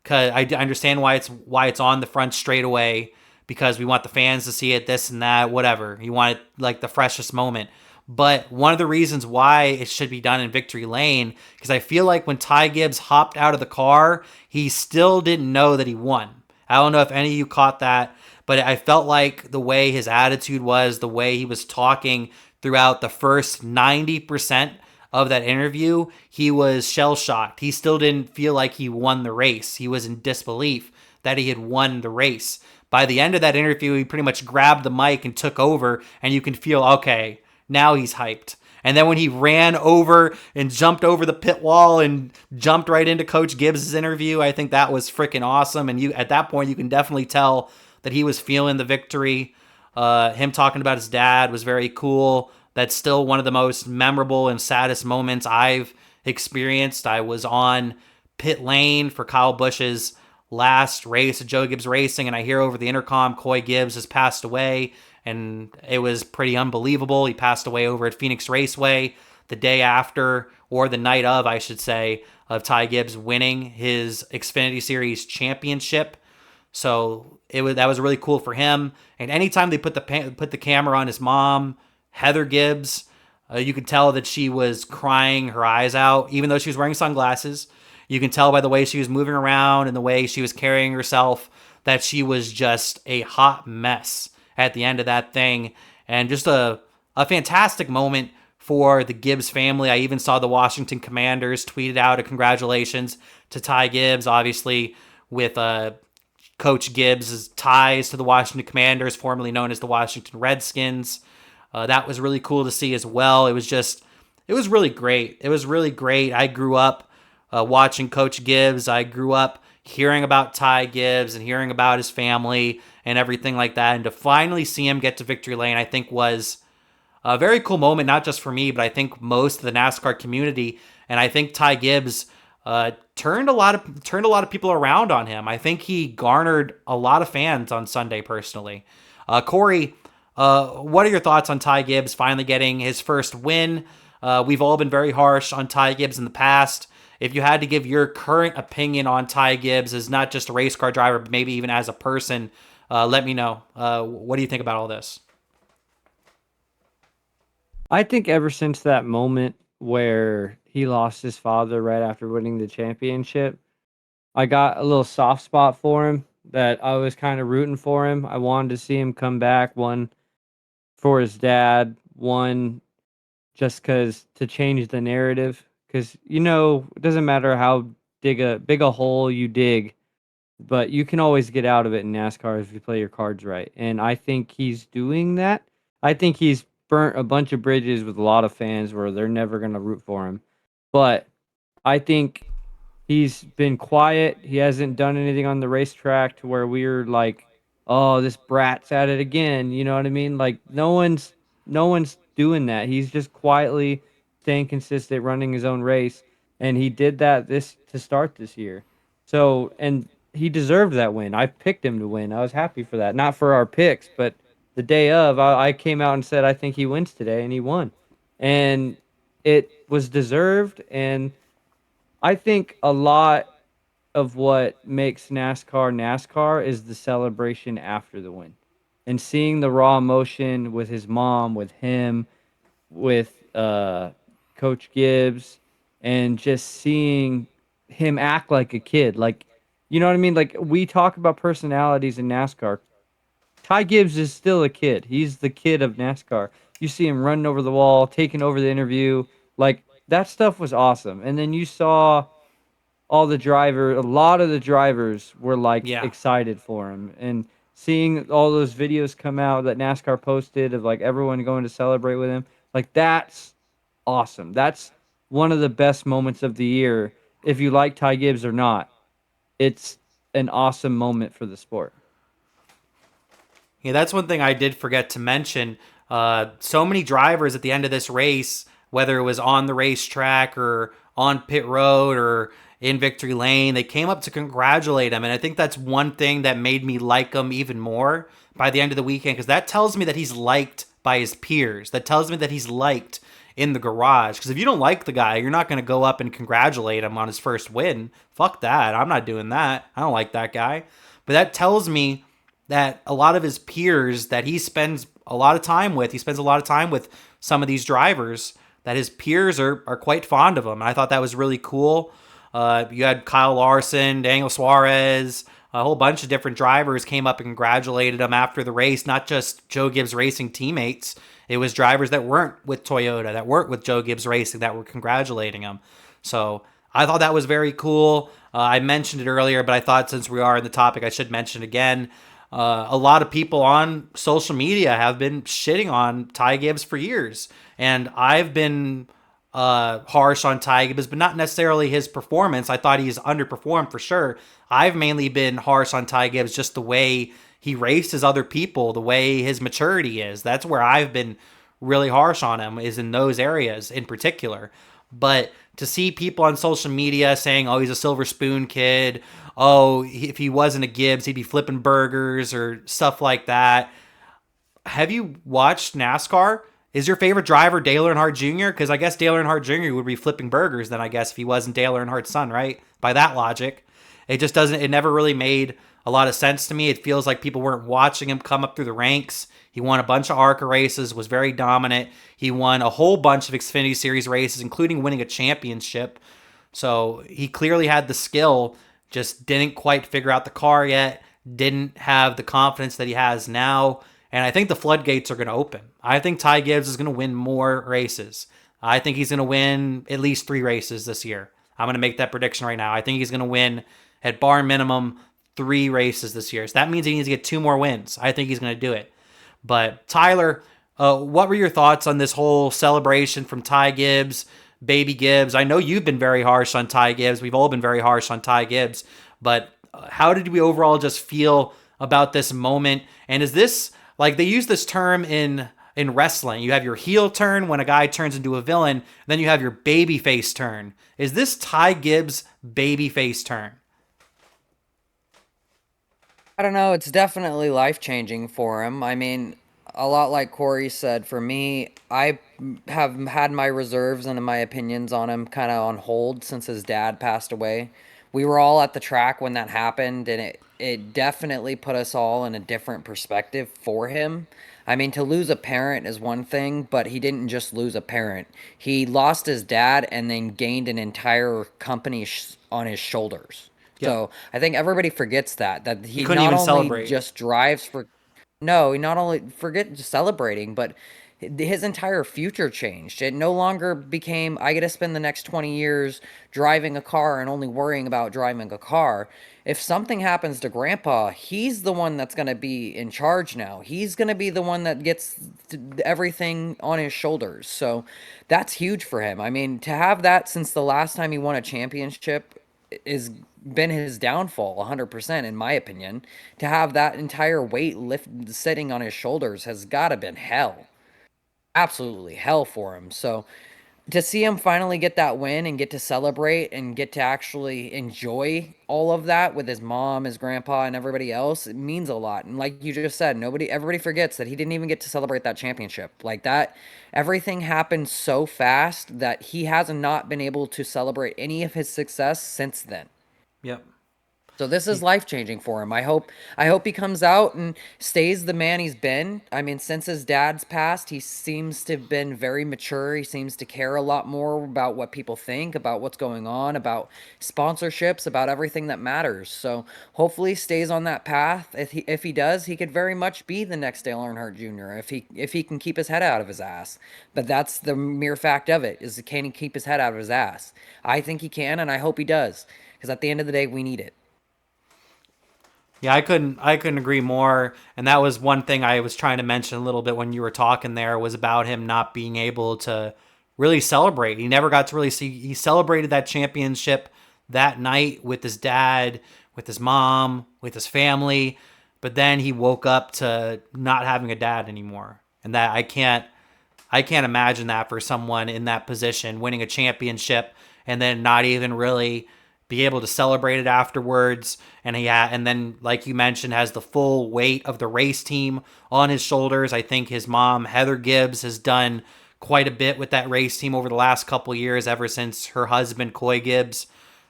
because I understand why it's on the front straightaway, because we want the fans to see it, this and that, whatever. You want it like the freshest moment. But one of the reasons why it should be done in victory lane, because I feel like when Ty Gibbs hopped out of the car, he still didn't know that he won. I don't know if any of you caught that, but I felt like the way his attitude was, the way he was talking throughout the first 90% of that interview, he was shell-shocked. He still didn't feel like he won the race. He was in disbelief that he had won the race. By the end of that interview, he pretty much grabbed the mic and took over, and you can feel, okay, now he's hyped. And then when he ran over and jumped over the pit wall and jumped right into Coach Gibbs' interview, I think that was freaking awesome. And at that point, you can definitely tell that he was feeling the victory. Him talking about his dad was very cool. That's still one of the most memorable and saddest moments I've experienced. I was on pit lane for Kyle Busch's last race at Joe Gibbs Racing, and I hear over the intercom, Coy Gibbs has passed away. And it was pretty unbelievable. He passed away over at Phoenix Raceway the day after, or the night of, I should say, of Ty Gibbs winning his Xfinity Series championship. So that was really cool for him. And anytime they put the camera on his mom, Heather Gibbs, you could tell that she was crying her eyes out, even though she was wearing sunglasses. You can tell by the way she was moving around and the way she was carrying herself that she was just a hot mess at the end of that thing. And just a fantastic moment for the Gibbs family. I even saw the Washington Commanders tweeted out a congratulations to Ty Gibbs, obviously with Coach Gibbs' ties to the Washington Commanders, formerly known as the Washington Redskins. That was really cool to see as well. It was really great. It was really great. I grew up watching Coach Gibbs. I grew up hearing about Ty Gibbs and hearing about his family and everything like that. And to finally see him get to victory lane, I think was a very cool moment, not just for me, but I think most of the NASCAR community. And I think Ty Gibbs turned a lot of people around on him. I think he garnered a lot of fans on Sunday personally. Cory, what are your thoughts on Ty Gibbs finally getting his first win? We've all been very harsh on Ty Gibbs in the past. If you had to give your current opinion on Ty Gibbs as not just a race car driver, but maybe even as a person, let me know. What do you think about all this? I think ever since that moment where he lost his father right after winning the championship, I got a little soft spot for him, that I was kind of rooting for him. I wanted to see him come back, one for his dad, one just because to change the narrative. Because, it doesn't matter how big a hole you dig, but you can always get out of it in NASCAR if you play your cards right. And I think he's doing that. I think he's burnt a bunch of bridges with a lot of fans where they're never going to root for him. But I think he's been quiet. He hasn't done anything on the racetrack to where we're like, oh, this brat's at it again. You know what I mean? Like no one's doing that. He's just quietly staying consistent, running his own race. And he did that to start this year. So, and he deserved that win. I picked him to win. I was happy for that. Not for our picks, but the day of, I came out and said, I think he wins today, and he won. And it was deserved, and I think a lot of what makes NASCAR is the celebration after the win. And seeing the raw emotion with his mom, with him, with Coach Gibbs, and just seeing him act like a kid. Like, you know what I mean? Like, we talk about personalities in NASCAR. Ty Gibbs is still a kid. He's the kid of NASCAR. You see him running over the wall, taking over the interview. Like, that stuff was awesome. And then you saw a lot of the drivers were like excited for him. And seeing all those videos come out that NASCAR posted of like everyone going to celebrate with him, like that's awesome. That's one of the best moments of the year. If you like Ty Gibbs or not, it's an awesome moment for the sport. Yeah, that's one thing I did forget to mention. So many drivers at the end of this race, whether it was on the racetrack or on pit road or in victory lane, they came up to congratulate him. And I think that's one thing that made me like him even more by the end of the weekend, because that tells me that he's liked by his peers. That tells me that he's liked in the garage. Because if you don't like the guy, you're not going to go up and congratulate him on his first win. Fuck that. I'm not doing that. I don't like that guy. But that tells me that a lot of his peers that he spends a lot of time with, he spends a lot of time with some of these drivers, that his peers are quite fond of him. And I thought that was really cool. You had Kyle Larson, Daniel Suarez, a whole bunch of different drivers came up and congratulated him after the race, not just Joe Gibbs Racing teammates. It was drivers that weren't with Toyota, that weren't with Joe Gibbs Racing, that were congratulating him. So I thought that was very cool. I mentioned it earlier, but I thought since we are in the topic, I should mention it again. A lot of people on social media have been shitting on Ty Gibbs for years. And I've been harsh on Ty Gibbs, but not necessarily his performance. I thought he's underperformed for sure. I've mainly been harsh on Ty Gibbs, just the way he races other people, the way his maturity is. That's where I've been really harsh on him, is in those areas in particular. But to see people on social media saying, oh, he's a silver spoon kid, oh, if he wasn't a Gibbs, he'd be flipping burgers or stuff like that. Have you watched NASCAR? Is your favorite driver Dale Earnhardt Jr.? Because I guess Dale Earnhardt Jr. would be flipping burgers then, I guess, if he wasn't Dale Earnhardt's son, right? By that logic. It never really made a lot of sense to me. It feels like people weren't watching him come up through the ranks. He won a bunch of ARCA races, was very dominant. He won a whole bunch of Xfinity Series races, including winning a championship. So he clearly had the skill, just didn't quite figure out the car yet, didn't have the confidence that he has now. And I think the floodgates are going to open. I think Ty Gibbs is going to win more races. I think he's going to win at least 3 races this year. I'm going to make that prediction right now. I think he's going to win at bar minimum 3 races this year. So that means he needs to get 2 more wins. I think he's going to do it. But Tyler, what were your thoughts on this whole celebration from Ty Gibbs, Baby Gibbs? I know you've been very harsh on Ty Gibbs. We've all been very harsh on Ty Gibbs. But how did we overall just feel about this moment? And is this, like, they use this term in wrestling. You have your heel turn when a guy turns into a villain. Then you have your baby face turn. Is this Ty Gibbs' baby face turn? I don't know. It's definitely life-changing for him. I mean, a lot like Cory said, for me, I have had my reserves and my opinions on him kind of on hold since his dad passed away. We were all at the track when that happened, and it definitely put us all in a different perspective for him. I mean, to lose a parent is one thing, but he didn't just lose a parent. He lost his dad and then gained an entire company on his shoulders. Yep. So I think everybody forgets that he couldn't not even only celebrate. just drives for no, he not only forget celebrating, but his entire future changed. It no longer became, I get to spend the next 20 years driving a car and only worrying about driving a car. If something happens to Grandpa, he's the one that's going to be in charge now. He's going to be the one that gets everything on his shoulders. So that's huge for him. I mean, to have that since the last time he won a championship is been his downfall 100% in my opinion. To have that entire weight sitting on his shoulders has got to been hell, absolutely hell for him. So to see him finally get that win and get to celebrate and get to actually enjoy all of that with his mom, his grandpa, and everybody else, it means a lot. And like you just said, everybody forgets that he didn't even get to celebrate that championship. Like that, everything happened so fast that he has not been able to celebrate any of his success since then. Yep. So this is life-changing for him. I hope he comes out and stays the man he's been. I mean, since his dad's passed, he seems to have been very mature. He seems to care a lot more about what people think, about what's going on, about sponsorships, about everything that matters. So hopefully he stays on that path. If he does, he could very much be the next Dale Earnhardt Jr. if he can keep his head out of his ass. But that's the mere fact of it, is can he keep his head out of his ass? I think he can, and I hope he does. Because at the end of the day, we need it. Yeah, I couldn't agree more. And that was one thing I was trying to mention a little bit when you were talking there, was about him not being able to really celebrate. He never got to really see. He celebrated that championship that night with his dad, with his mom, with his family, but then he woke up to not having a dad anymore. And that I can't imagine that for someone in that position, winning a championship and then not even really be able to celebrate it afterwards. And then, like you mentioned, has the full weight of the race team on his shoulders. I think his mom, Heather Gibbs, has done quite a bit with that race team over the last couple of years, ever since her husband, Coy Gibbs,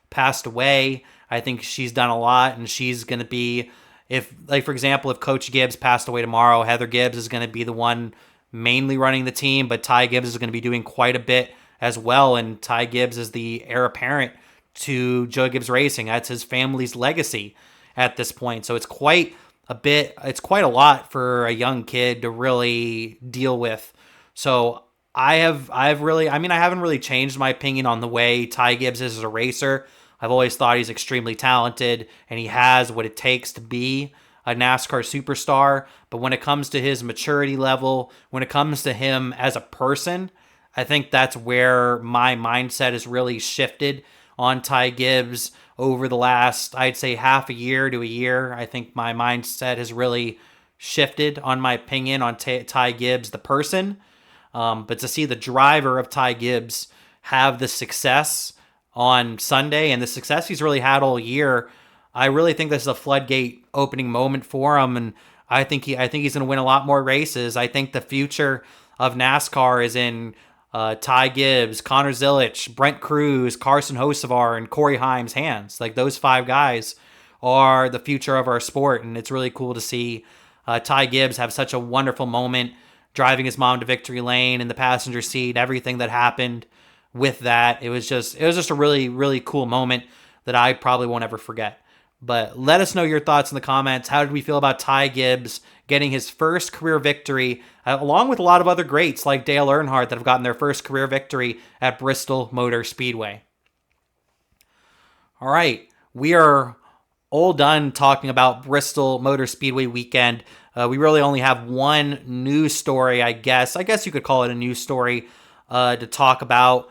passed away. I think she's done a lot, and she's going to be, for example, if Coach Gibbs passed away tomorrow, Heather Gibbs is going to be the one mainly running the team, but Ty Gibbs is going to be doing quite a bit as well. And Ty Gibbs is the heir apparent to Joe Gibbs Racing. That's his family's legacy at this point. So it's quite a lot for a young kid to really deal with. So I haven't really changed my opinion on the way Ty Gibbs is as a racer. I've always thought he's extremely talented and he has what it takes to be a NASCAR superstar. But when it comes to his maturity level, when it comes to him as a person, I think that's where my mindset has really shifted on Ty Gibbs over the last, I'd say, half a year to a year. I think my mindset has really shifted on my opinion on Ty Gibbs, the person. But to see the driver of Ty Gibbs have the success on Sunday and the success he's really had all year, I really think this is a floodgate opening moment for him. And I think he's going to win a lot more races. I think the future of NASCAR is in Ty Gibbs, Connor Zilisch, Brent Cruz, Carson Hocevar, and Corey Heim's hands. Like, those 5 guys are the future of our sport, and it's really cool to see Ty Gibbs have such a wonderful moment driving his mom to victory lane in the passenger seat, everything that happened with that. It was just a really, really cool moment that I probably won't ever forget. But let us know your thoughts in the comments. How did we feel about Ty Gibbs getting his first career victory, along with a lot of other greats like Dale Earnhardt that have gotten their first career victory at Bristol Motor Speedway? All right, we are all done talking about Bristol Motor Speedway weekend. We really only have one news story, I guess. I guess you could call it a news story to talk about.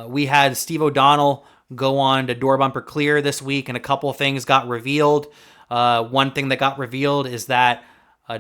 We had Steve O'Donnell go on to Door Bumper Clear this week, and a couple of things got revealed. One thing that got revealed is that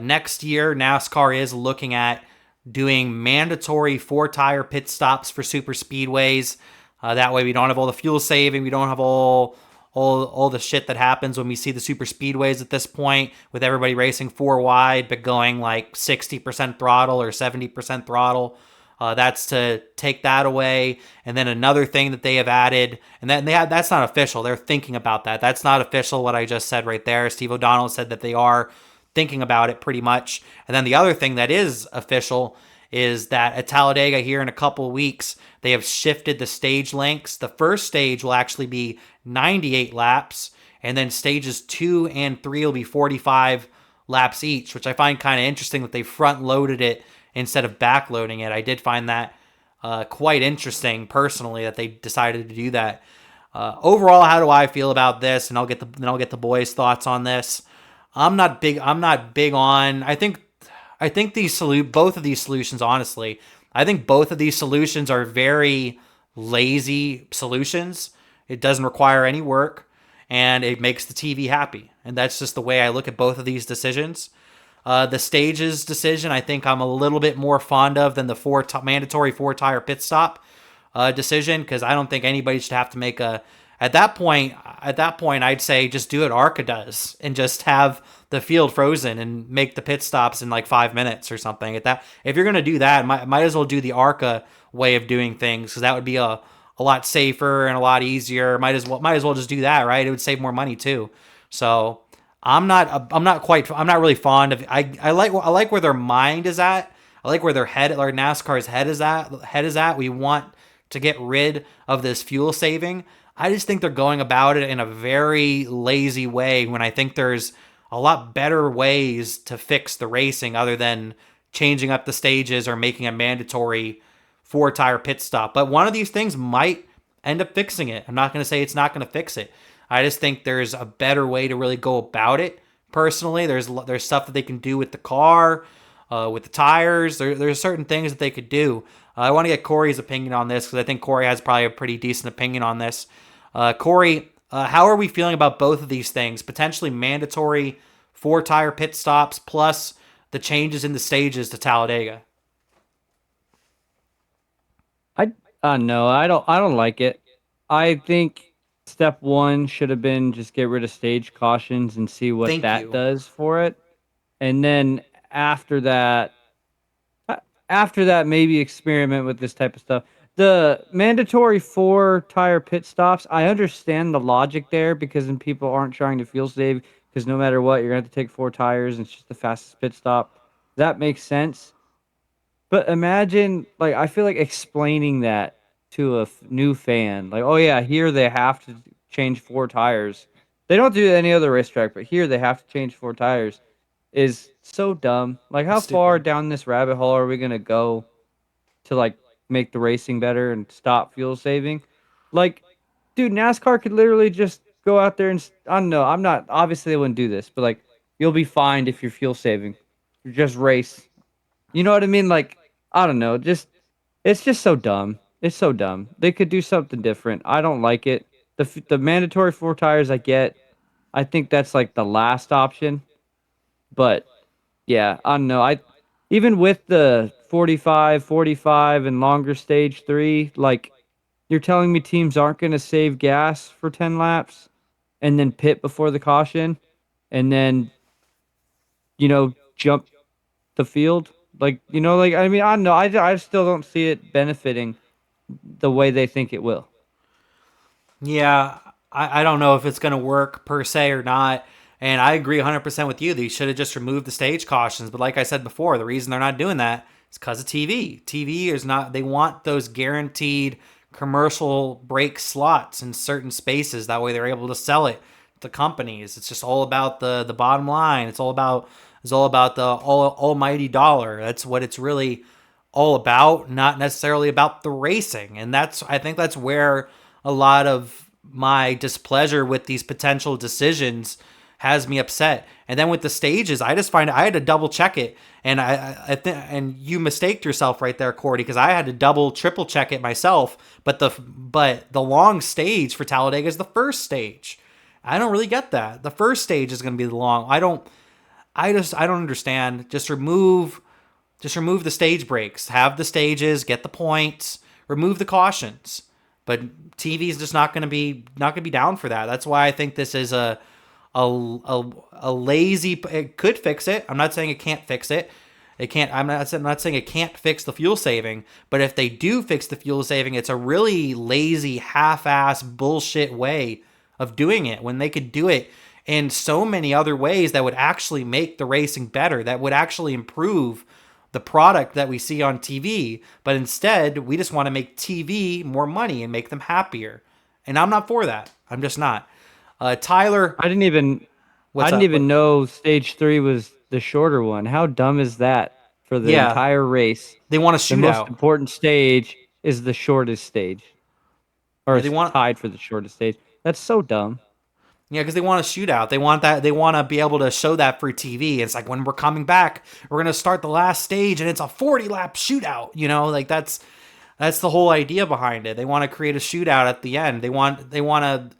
next year, NASCAR is looking at doing mandatory 4-tire pit stops for super speedways. That way we don't have all the fuel saving. We don't have all the shit that happens when we see the super speedways at this point, with everybody racing 4 wide but going like 60% throttle or 70% throttle. That's to take that away. And then another thing that they have added, and that's not official. They're thinking about that. That's not official, what I just said right there. Steve O'Donnell said that they are thinking about it pretty much. And then the other thing that is official is that at Talladega here in a couple of weeks, they have shifted the stage lengths. The first stage will actually be 98 laps, and then stages 2 and 3 will be 45 laps each, which I find kind of interesting that they front-loaded it instead of back-loading it. I did find that quite interesting personally that they decided to do that. Overall, how do I feel about this? And I'll get the boys' thoughts on this. I'm not big on. I think both of these solutions, honestly. I think both of these solutions are very lazy solutions. It doesn't require any work, and it makes the TV happy. And that's just the way I look at both of these decisions. The stages decision, I think I'm a little bit more fond of than the mandatory 4-tire pit stop decision, because I don't think anybody should have to make at that point, I'd say just do what ARCA does and just have the field frozen and make the pit stops in like 5 minutes or something. If you're gonna do that, might as well do the ARCA way of doing things, because that would be a lot safer and a lot easier. Might as well just do that, right? It would save more money too. So I'm not really fond of. I like where their mind is at. I like where NASCAR's head is at. We want to get rid of this fuel saving. I just think they're going about it in a very lazy way, when I think there's a lot better ways to fix the racing other than changing up the stages or making a mandatory 4-tire pit stop. But one of these things might end up fixing it. I'm not going to say it's not going to fix it. I just think there's a better way to really go about it. Personally, there's stuff that they can do with the car, with the tires. There's certain things that they could do. I want to get Cory's opinion on this, because I think Cory has probably a pretty decent opinion on this. Cory, how are we feeling about both of these things? Potentially mandatory 4-tire pit stops plus the changes in the stages to Talladega. No, I don't like it. I think step 1 should have been just get rid of stage cautions and see what does for it. And then after that, maybe experiment with this type of stuff. The mandatory 4-tire pit stops, I understand the logic there, because then people aren't trying to fuel save, because no matter what, you're going to have to take 4 tires, and it's just the fastest pit stop. That makes sense. But imagine, like, I feel like explaining that to a new fan, like, oh yeah, here they have to change 4 tires. They don't do it at any other racetrack, but here they have to change 4 tires, is so dumb. Like, how far down this rabbit hole are we going to go to, like, make the racing better and stop fuel saving? Like, dude, NASCAR could literally just go out there and, I don't know, obviously they wouldn't do this, but like, you'll be fined if you're fuel saving. You just race. You know what I mean? Like, I don't know, it's just so dumb. It's so dumb. They could do something different. I don't like it. The mandatory 4 tires I get. I think that's like the last option. But yeah, I don't know. Even with the 45, and longer stage 3, like, you're telling me teams aren't going to save gas for 10 laps and then pit before the caution and then, jump the field? Like, like, I mean, I don't know. I still don't see it benefiting the way they think it will. Yeah, I don't know if it's going to work per se or not. And I agree 100% with you. They should have just removed the stage cautions. But like I said before, the reason they're not doing that is because of TV. TV is not, they want those guaranteed commercial break slots in certain spaces. That way they're able to sell it the companies. It's just all about the bottom line. It's all about the almighty dollar. That's what it's really all about, not necessarily about the racing. And I think that's where a lot of my displeasure with these potential decisions has me upset. And then with the stages, I just find I had to double check it. And I think, and you mistaked yourself right there, Cory, because I had to double, triple check it myself. But the long stage for Talladega is the first stage. I don't really get that. The first stage is going to be the long. I don't understand. Just remove the stage breaks. Have the stages, get the points, remove the cautions. But TV is just not going to be down for that. That's why I think this is a lazy. It could fix it. I'm not saying it can't fix it. It can't. I'm not saying it can't fix the fuel saving. But if they do fix the fuel saving, it's a really lazy, half-ass bullshit way of doing it when they could do it in so many other ways that would actually make the racing better. That would actually improve the product that we see on TV. But instead, we just want to make TV more money and make them happier. And I'm not for that. I'm just not. Tyler, I didn't even know stage 3 was the shorter one. How dumb is that for the entire race? They want a shootout. The most important stage is the shortest stage. Or they want tied for the shortest stage. That's so dumb. Yeah, because they want a shootout. They want that. They want to be able to show that for TV. It's like when we're coming back, we're gonna start the last stage, and it's a 40-lap shootout. You know, like that's the whole idea behind it. They want to create a shootout at the end. They want to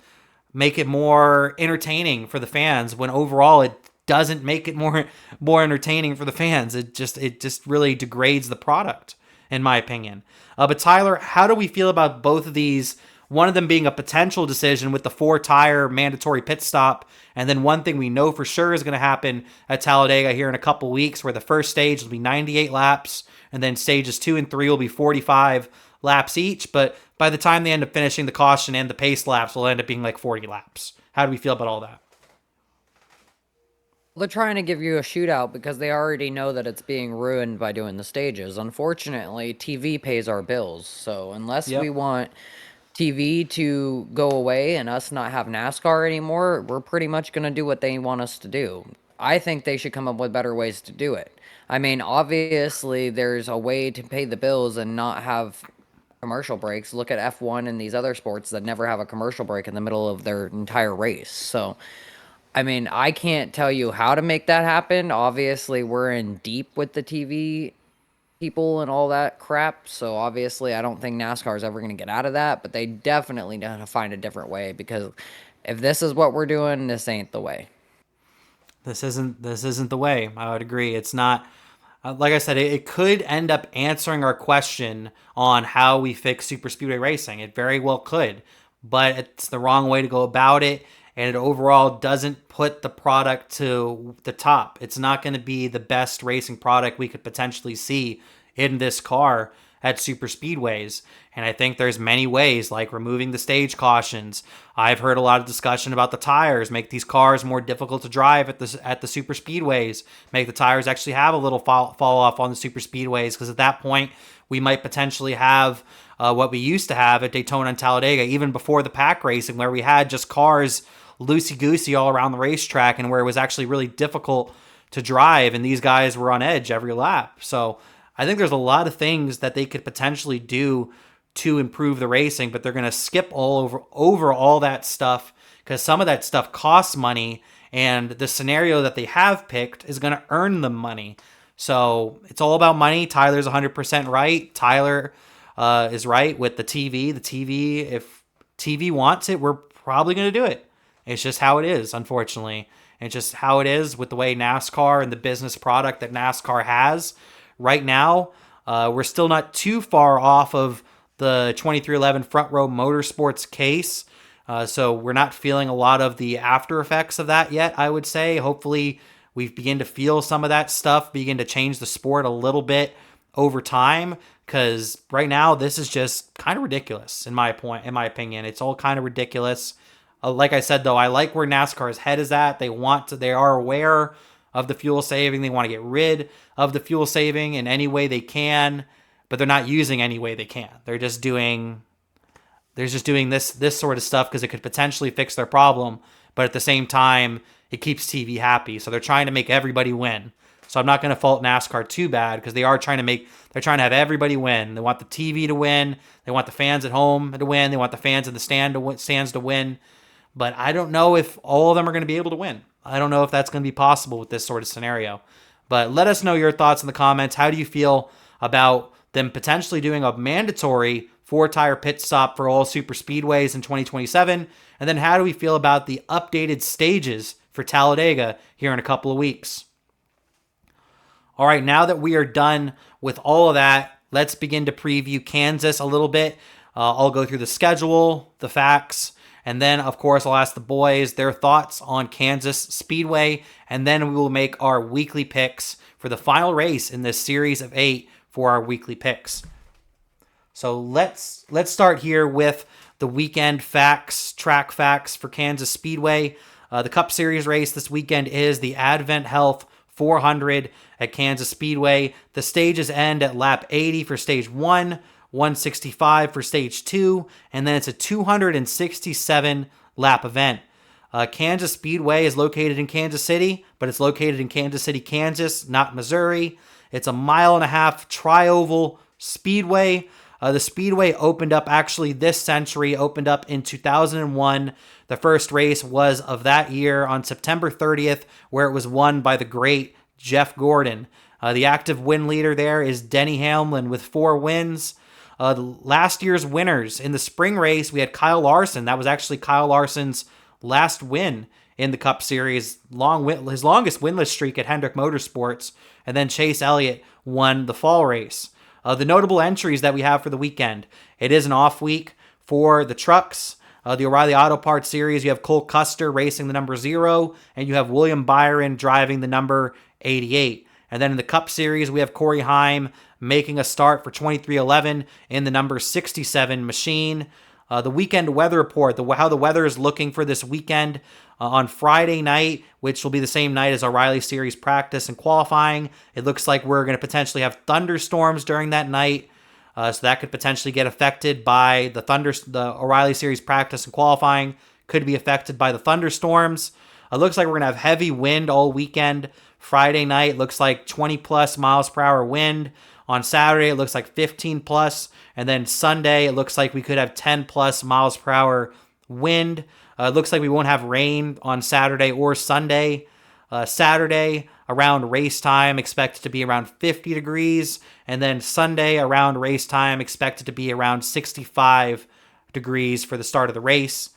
make it more entertaining for the fans. When overall it doesn't make it more entertaining for the fans. It just really degrades the product, in my opinion. But Tyler, how do we feel about both of these? One of them being a potential decision with the 4-tire mandatory pit stop. And then one thing we know for sure is going to happen at Talladega here in a couple weeks, where the first stage will be 98 laps. And then stages 2 and 3 will be 45 laps each. But by the time they end up finishing the caution and the pace laps, will end up being like 40 laps. How do we feel about all that? They're trying to give you a shootout because they already know that it's being ruined by doing the stages. Unfortunately, TV pays our bills. So unless we want TV to go away and us not have NASCAR anymore, we're pretty much going to do what they want us to do. I think they should come up with better ways to do it. I mean, obviously, there's a way to pay the bills and not have commercial breaks. Look at F1 and these other sports that never have a commercial break in the middle of their entire race. So, I mean, I can't tell you how to make that happen. Obviously, we're in deep with the TV people and all that crap. So obviously, I don't think NASCAR is ever going to get out of that, but they definitely know how to find a different way, because if this is what we're doing, this ain't the way. This isn't the way. I would agree. It's not. Like I said, it could end up answering our question on how we fix super speedway racing. It very well could, but it's the wrong way to go about it. And it overall doesn't put the product to the top. It's not going to be the best racing product we could potentially see in this car at super speedways. And I think there's many ways, like removing the stage cautions. I've heard a lot of discussion about the tires, make these cars more difficult to drive at the super speedways, make the tires actually have a little fall off on the super speedways, because at that point we might potentially have what we used to have at Daytona and Talladega, even before the pack racing, where we had just cars loosey-goosey all around the racetrack, and where it was actually really difficult to drive, and these guys were on edge every lap. So I think there's a lot of things that they could potentially do to improve the racing, but they're going to skip over all that stuff, because some of that stuff costs money, and the scenario that they have picked is going to earn them money. So it's all about money. Tyler's 100% right. Tyler is right with the TV. The TV, if TV wants it, we're probably going to do it. It's just how it is, unfortunately. It's just how it is with the way NASCAR and the business product that NASCAR has. Right now, we're still not too far off of the 2311 Front Row Motorsports case. So we're not feeling a lot of the after effects of that yet, I would say. Hopefully, we begin to feel some of that stuff, begin to change the sport a little bit over time. Because right now, this is just kind of ridiculous, in my opinion. It's all kind of ridiculous. Like I said, though, I like where NASCAR's head is at. They are aware of the fuel saving. They want to get rid of the fuel saving in any way they can, but they're not using any way they can. They're just doing this sort of stuff because it could potentially fix their problem, but at the same time, it keeps TV happy. So they're trying to make everybody win. So I'm not going to fault NASCAR too bad because they're trying to have everybody win. They want the TV to win. They want the fans at home to win. They want the fans in the stands to win. But I don't know if all of them are going to be able to win. I don't know if that's going to be possible with this sort of scenario. But let us know your thoughts in the comments. How do you feel about them potentially doing a mandatory 4-tire pit stop for all super speedways in 2027? And then how do we feel about the updated stages for Talladega here in a couple of weeks? All right, now that we are done with all of that, let's begin to preview Kansas a little bit. I'll go through the schedule, the facts, and then, of course, I'll ask the boys their thoughts on Kansas Speedway, and then we will make our weekly picks for the final race in this series of 8 for our weekly picks. So let's start here with the weekend facts, track facts for Kansas Speedway. The Cup Series race this weekend is the Advent Health 400 at Kansas Speedway. The stages end at lap 80 for stage 1, 165 for stage 2, and then it's a 267 lap event. Kansas Speedway is located in Kansas City, but it's located in Kansas City, Kansas, not Missouri. It's a 1.5 mile tri-oval speedway. The speedway opened up actually this century, opened up in 2001. The first race was of that year on September 30th, where it was won by the great Jeff Gordon. The active win leader there is Denny Hamlin with 4 wins. Last year's winners in the spring race, we had Kyle Larson. That was actually Kyle Larson's last win in the Cup Series, his longest winless streak at Hendrick Motorsports. And then Chase Elliott won the fall race. The notable entries that we have for the weekend. It is an off week for the trucks. The O'Reilly Auto Parts Series, you have Cole Custer racing the number 0, and you have William Byron driving the number 88. And then in the Cup Series, we have Cory Heim making a start for 2311 in the number 67 machine. The weekend weather report, how the weather is looking for this weekend. On Friday night, which will be the same night as O'Reilly Series practice and qualifying, it looks like we're going to potentially have thunderstorms during that night. So that could potentially get affected by the O'Reilly Series practice and qualifying could be affected by the thunderstorms. It looks like we're going to have heavy wind all weekend. Friday night looks like 20 plus miles per hour wind. On Saturday, it looks like 15 plus. And then Sunday, it looks like we could have 10 plus miles per hour wind. It looks like we won't have rain on Saturday or Sunday. Saturday, around race time, expected to be around 50 degrees. And then Sunday, around race time, expected to be around 65 degrees for the start of the race.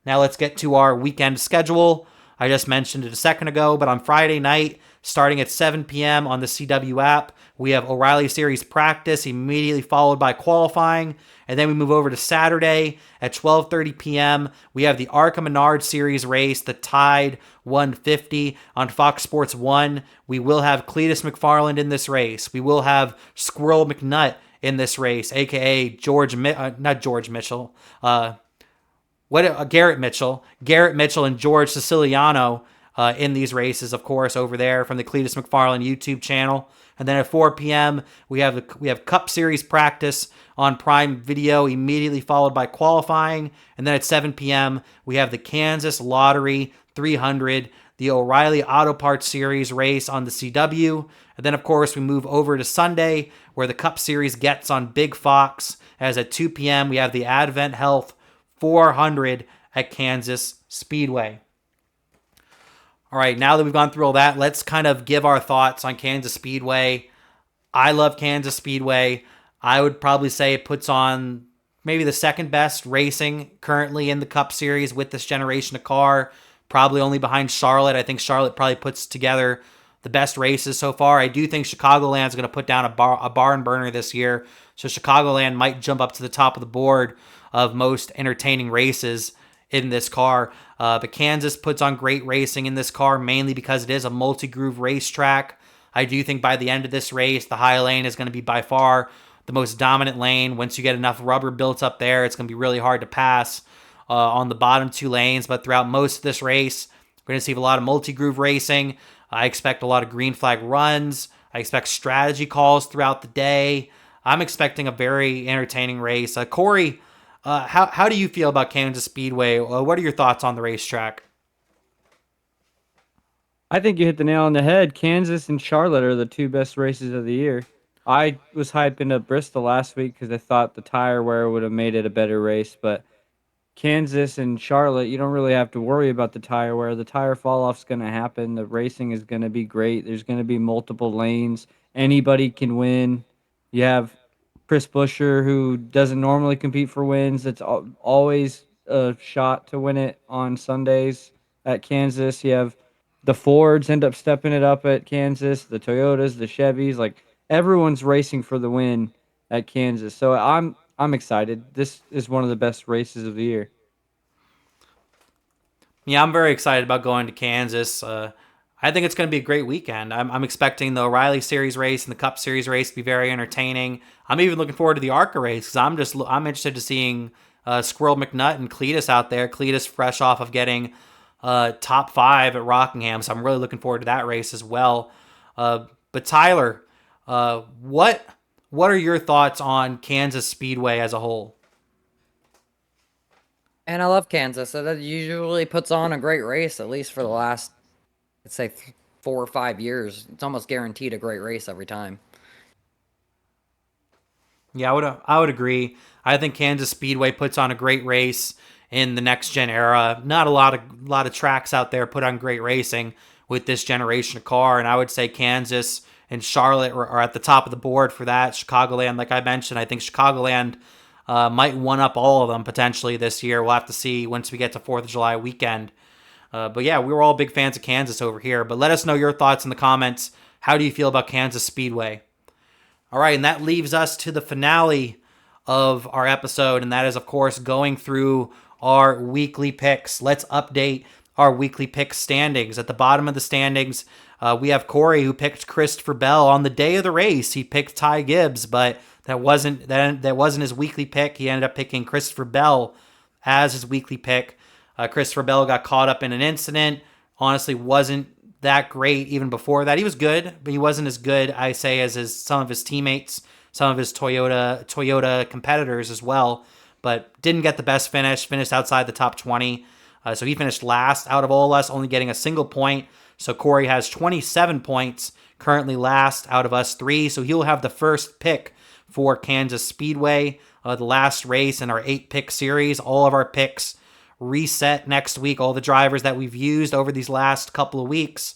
Now let's get to our weekend schedule. I just mentioned it a second ago, but on Friday night, starting at 7 p.m. on the CW app, we have O'Reilly Series practice, immediately followed by qualifying. And then we move over to Saturday at 12:30 p.m. We have the ARCA Menard Series race, the Tide 150 on Fox Sports 1. We will have Cletus McFarland in this race. We will have Squirrel McNutt in this race, a.k.a. Garrett Mitchell. Garrett Mitchell and George Siciliano in these races, of course, over there from the Cletus McFarland YouTube channel. And then at 4 p.m., we have Cup Series practice on Prime Video, immediately followed by qualifying. And then at 7 p.m., we have the Kansas Lottery 300, the O'Reilly Auto Parts Series race on the CW. And then, of course, we move over to Sunday, where the Cup Series gets on Big Fox, as at 2 p.m., we have the Advent Health 400 at Kansas Speedway. All right, now that we've gone through all that, let's kind of give our thoughts on Kansas Speedway. I love Kansas Speedway. I would probably say it puts on maybe the second best racing currently in the Cup Series with this generation of car, probably only behind Charlotte. I think Charlotte probably puts together the best races so far. I do think Chicagoland's going to put down a barn burner this year, so Chicagoland might jump up to the top of the board of most entertaining races in this car. But Kansas puts on great racing in this car, mainly because it is a multi-groove racetrack. I do think by the end of this race, the high lane is going to be by far the most dominant lane. Once you get enough rubber built up there, it's going to be really hard to pass on the bottom 2 lanes. But throughout most of this race, we're going to see a lot of multi-groove racing. I expect a lot of green flag runs. I expect strategy calls throughout the day. I'm expecting a very entertaining race. Cory, how do you feel about Kansas Speedway? What are your thoughts on the racetrack? I think you hit the nail on the head. Kansas and Charlotte are the two best races of the year. I was hyping up Bristol last week because I thought the tire wear would have made it a better race, but Kansas and Charlotte, you don't really have to worry about the tire wear. The tire fall off's going to happen. The racing is going to be great. There's going to be multiple lanes. Anybody can win. You have Chris Buescher, who doesn't normally compete for wins. It's always a shot to win it on Sundays at Kansas. You have the Fords end up stepping it up at Kansas, the Toyotas, the Chevys. Like everyone's racing for the win at Kansas. So I'm excited. This is one of the best races of the year. Yeah, I'm very excited about going to Kansas. I think it's going to be a great weekend. I'm expecting the O'Reilly Series race and the Cup Series race to be very entertaining. I'm even looking forward to the ARCA race because I'm interested to seeing Squirrel McNutt and Cletus out there. Cletus fresh off of getting top 5 at Rockingham, so I'm really looking forward to that race as well. But Tyler, what are your thoughts on Kansas Speedway as a whole? And I love Kansas. So that usually puts on a great race, at least for the last, let's say, 4 or 5 years. It's almost guaranteed a great race every time. Yeah, I would agree. I think Kansas Speedway puts on a great race in the next gen era. Not a lot of tracks out there put on great racing with this generation of car, and I would say Kansas and Charlotte are at the top of the board for that. Chicagoland, like I mentioned, I think Chicagoland might one up all of them potentially this year. We'll have to see once we get to 4th of July weekend. But yeah, we were all big fans of Kansas over here. But let us know your thoughts in the comments. How do you feel about Kansas Speedway? All right, and that leaves us to the finale of our episode, and that is, of course, going through our weekly picks. Let's update our weekly pick standings. At the bottom of the standings, we have Cory, who picked Christopher Bell on the day of the race. He picked Ty Gibbs, but that wasn't his weekly pick. He ended up picking Christopher Bell as his weekly pick. Christopher Bell got caught up in an incident. Honestly, wasn't that great even before that. He was good, but he wasn't as good, I say, as some of his teammates, some of his Toyota competitors as well. But didn't get the best finish. Finished outside the top 20. So he finished last out of all of us, only getting a single point. So Cory has 27 points, currently last out of us 3. So he'll have the first pick for Kansas Speedway, the last race in our 8-pick series. All of our picks reset next week. All the drivers that we've used over these last couple of weeks,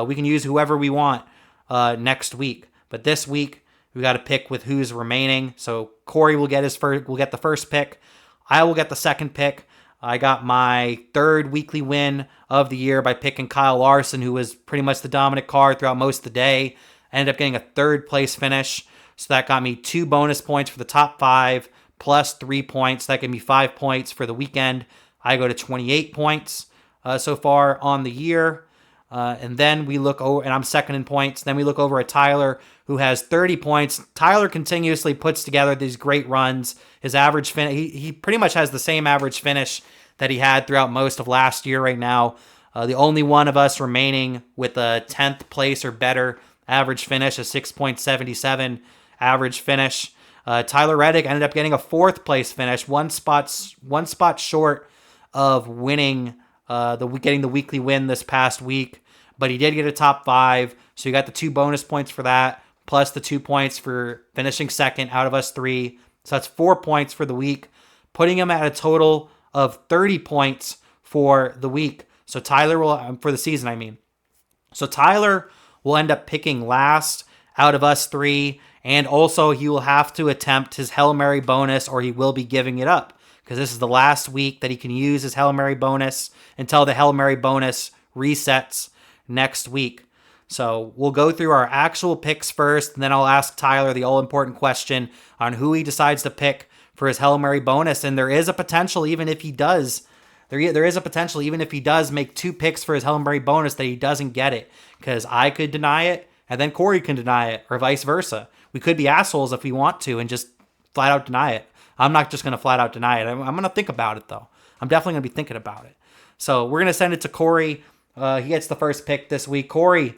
we can use whoever we want next week. But this week we got to pick with who's remaining. So Cory will get the first pick. I will get the second pick. I got my 3rd weekly win of the year by picking Kyle Larson, who was pretty much the dominant car throughout most of the day. Ended up getting a 3rd place finish. So that got me 2 bonus points for the top 5 plus 3 points. That gave me 5 points for the weekend. I go to 28 points so far on the year. And then we look over, and I'm second in points. Then we look over at Tyler, who has 30 points. Tyler continuously puts together these great runs. His average finish, he pretty much has the same average finish that he had throughout most of last year right now. The only one of us remaining with a 10th place or better average finish, a 6.77 average finish. Tyler Reddick ended up getting a 4th place finish, one spot short of winning getting the weekly win this past week, but he did get a top 5, so he got the 2 bonus points for that, plus the 2 points for finishing second out of us 3. So that's 4 points for the week, putting him at a total of 30 points for the week. So Tyler will, for the season, I mean. So Tyler will end up picking last out of us 3, and also he will have to attempt his Hail Mary bonus, or he will be giving it up, because this is the last week that he can use his Hail Mary bonus until the Hail Mary bonus resets next week. So we'll go through our actual picks first, and then I'll ask Tyler the all-important question on who he decides to pick for his Hail Mary bonus. And there is a potential, even if he does, there is a potential, even if he does make 2 picks for his Hail Mary bonus, that he doesn't get it, because I could deny it, and then Cory can deny it, or vice versa. We could be assholes if we want to and just flat out deny it. I'm not just going to flat out deny it. I'm going to think about it, though. I'm definitely going to be thinking about it. So we're going to send it to Cory. He gets the first pick this week. Cory,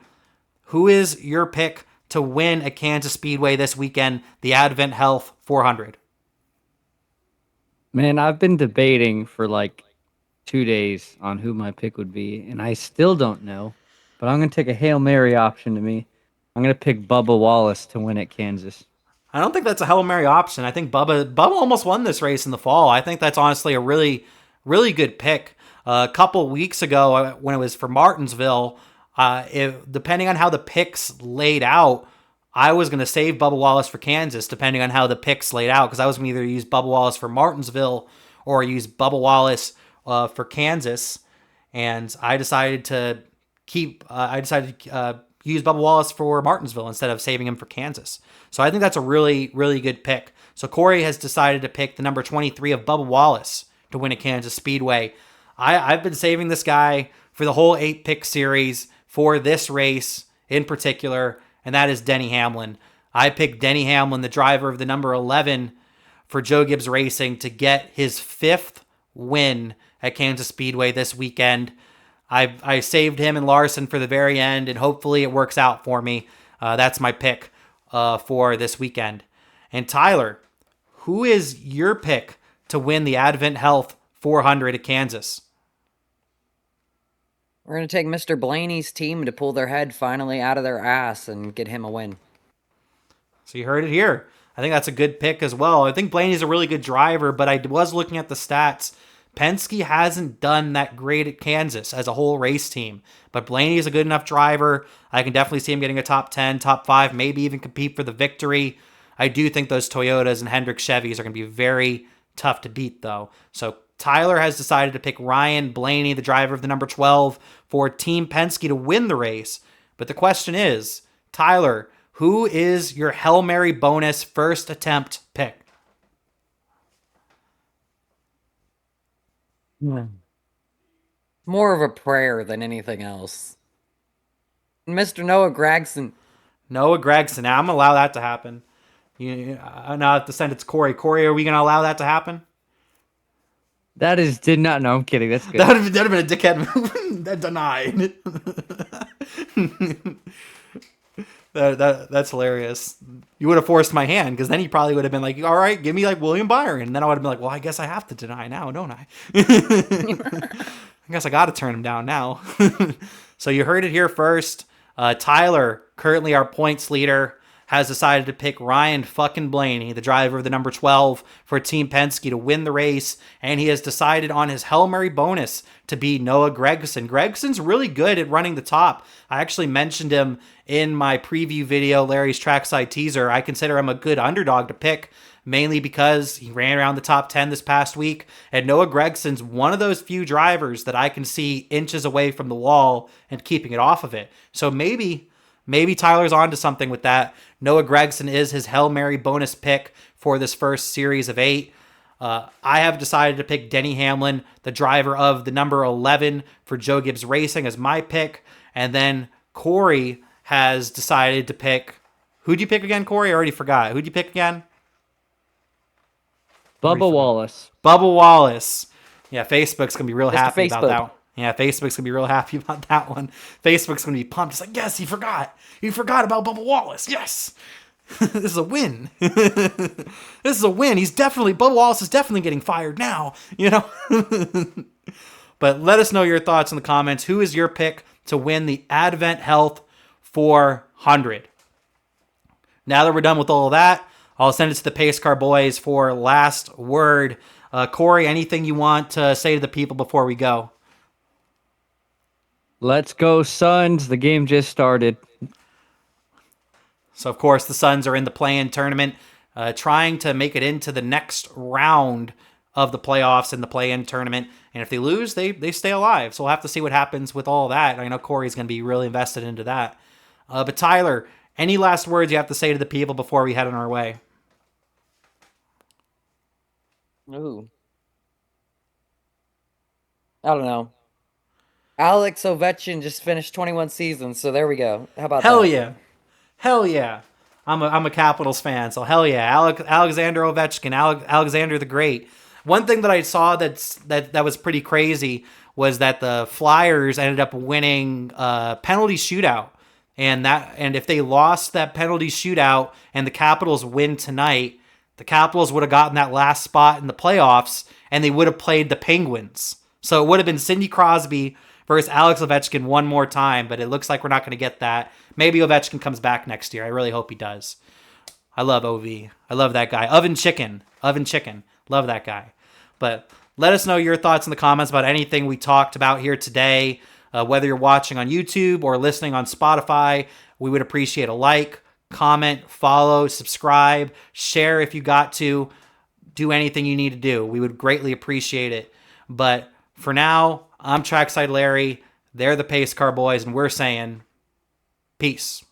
who is your pick to win at Kansas Speedway this weekend, the Advent Health 400? Man, I've been debating for like 2 days on who my pick would be, and I still don't know. but I'm going to take a Hail Mary option to me. I'm going to pick Bubba Wallace to win at Kansas. I don't think that's a Hail Mary option. I think Bubba almost won this race in the fall. I think that's honestly a really, really good pick. A couple weeks ago, when it was for Martinsville, depending on how the picks laid out, I was going to save Bubba Wallace for Kansas, depending on how the picks laid out, because I was going to either use Bubba Wallace for Martinsville or use Bubba Wallace for Kansas. And I decided to use Bubba Wallace for Martinsville instead of saving him for Kansas. So I think that's a really, really good pick. So Cory has decided to pick the number 23 of Bubba Wallace to win at Kansas Speedway. I've been saving this guy for the whole 8-pick series for this race in particular, and that is Denny Hamlin. I picked Denny Hamlin, the driver of the number 11 for Joe Gibbs Racing, to get his 5th win at Kansas Speedway this weekend. I saved him and Larson for the very end, and hopefully it works out for me. That's my pick for this weekend. And Tyler, who is your pick to win the Advent Health 400 at Kansas? We're going to take Mr. Blaney's team to pull their head finally out of their ass and get him a win. So you heard it here. I think that's a good pick as well. I think Blaney's a really good driver, but I was looking at the stats. Penske hasn't done that great at Kansas as a whole race team, but Blaney is a good enough driver. I can definitely see him getting a top 10, top 5, maybe even compete for the victory. I do think those Toyotas and Hendrick Chevys are going to be very tough to beat, though. So Tyler has decided to pick Ryan Blaney, the driver of the number 12, for Team Penske to win the race. But the question is, Tyler, who is your Hail Mary bonus first attempt pick? More of a prayer than anything else. Mr. Noah Gragson. Noah Gragson. Now, I'm going to allow that to happen. Now I have to send it to Cory. Cory, are we going to allow that to happen? Did not. No, I'm kidding. That's good. That would have been a dickhead move. That denied. That's hilarious. You would have forced my hand, because then he probably would have been like, all right, give me like William Byron. And then I would have been like, well, I guess I have to deny now, don't I? I guess I got to turn him down now. So you heard it here first. Tyler, currently our points leader, has decided to pick Ryan fucking Blaney, the driver of the number 12 for Team Penske, to win the race, and he has decided on his Hail Mary bonus to be Noah Gragson. Gregson's really good at running the top. I actually mentioned him in my preview video, Larry's Trackside teaser. I consider him a good underdog to pick, mainly because he ran around the top 10 this past week, and Noah Gregson's one of those few drivers that I can see inches away from the wall and keeping it off of it. So maybe Tyler's onto something with that. Noah Gragson is his Hail Mary bonus pick for this first series of 8. I have decided to pick Denny Hamlin, the driver of the number 11 for Joe Gibbs Racing, as my pick. And then Cory has decided to pick... Who'd you pick again, Cory? I already forgot. Who'd you pick again? Bubba Wallace. Bubba Wallace. Yeah, Facebook's going to be real happy Facebook. about that one. Yeah, Facebook's going to be real happy about that one. Facebook's going to be pumped. It's like, yes, he forgot. He forgot about Bubba Wallace. Yes. This is a win. This is a win. Bubba Wallace is definitely getting fired now, you know? But let us know your thoughts in the comments. Who is your pick to win the Advent Health 400? Now that we're done with all of that, I'll send it to the Pacecar boys for last word. Cory, anything you want to say to the people before we go? Let's go, Suns. The game just started. So, of course, the Suns are in the play-in tournament, trying to make it into the next round of the playoffs in the play-in tournament. And if they lose, they stay alive. So we'll have to see what happens with all that. I know Cory's going to be really invested into that. But Tyler, any last words you have to say to the people before we head on our way? Ooh. I don't know. Alex Ovechkin just finished 21 seasons, so there we go. How about Hell that? yeah. Hell yeah. I'm a Capitals fan, so hell yeah. Alexander Ovechkin, Alexander the Great. One thing that I saw that was pretty crazy was that the Flyers ended up winning a penalty shootout. And if they lost that penalty shootout and the Capitals win tonight, the Capitals would have gotten that last spot in the playoffs, and they would have played the Penguins. So it would have been Sidney Crosby versus Alex Ovechkin one more time, but it looks like we're not going to get that. Maybe Ovechkin comes back next year. I really hope he does. I love OV. I love that guy. Oven chicken. Love that guy. But let us know your thoughts in the comments about anything we talked about here today. Whether you're watching on YouTube or listening on Spotify, we would appreciate a like, comment, follow, subscribe, share if you got to. Do anything you need to do. We would greatly appreciate it. But for now, I'm Trackside Larry. They're the Pacecar boys, and we're saying peace.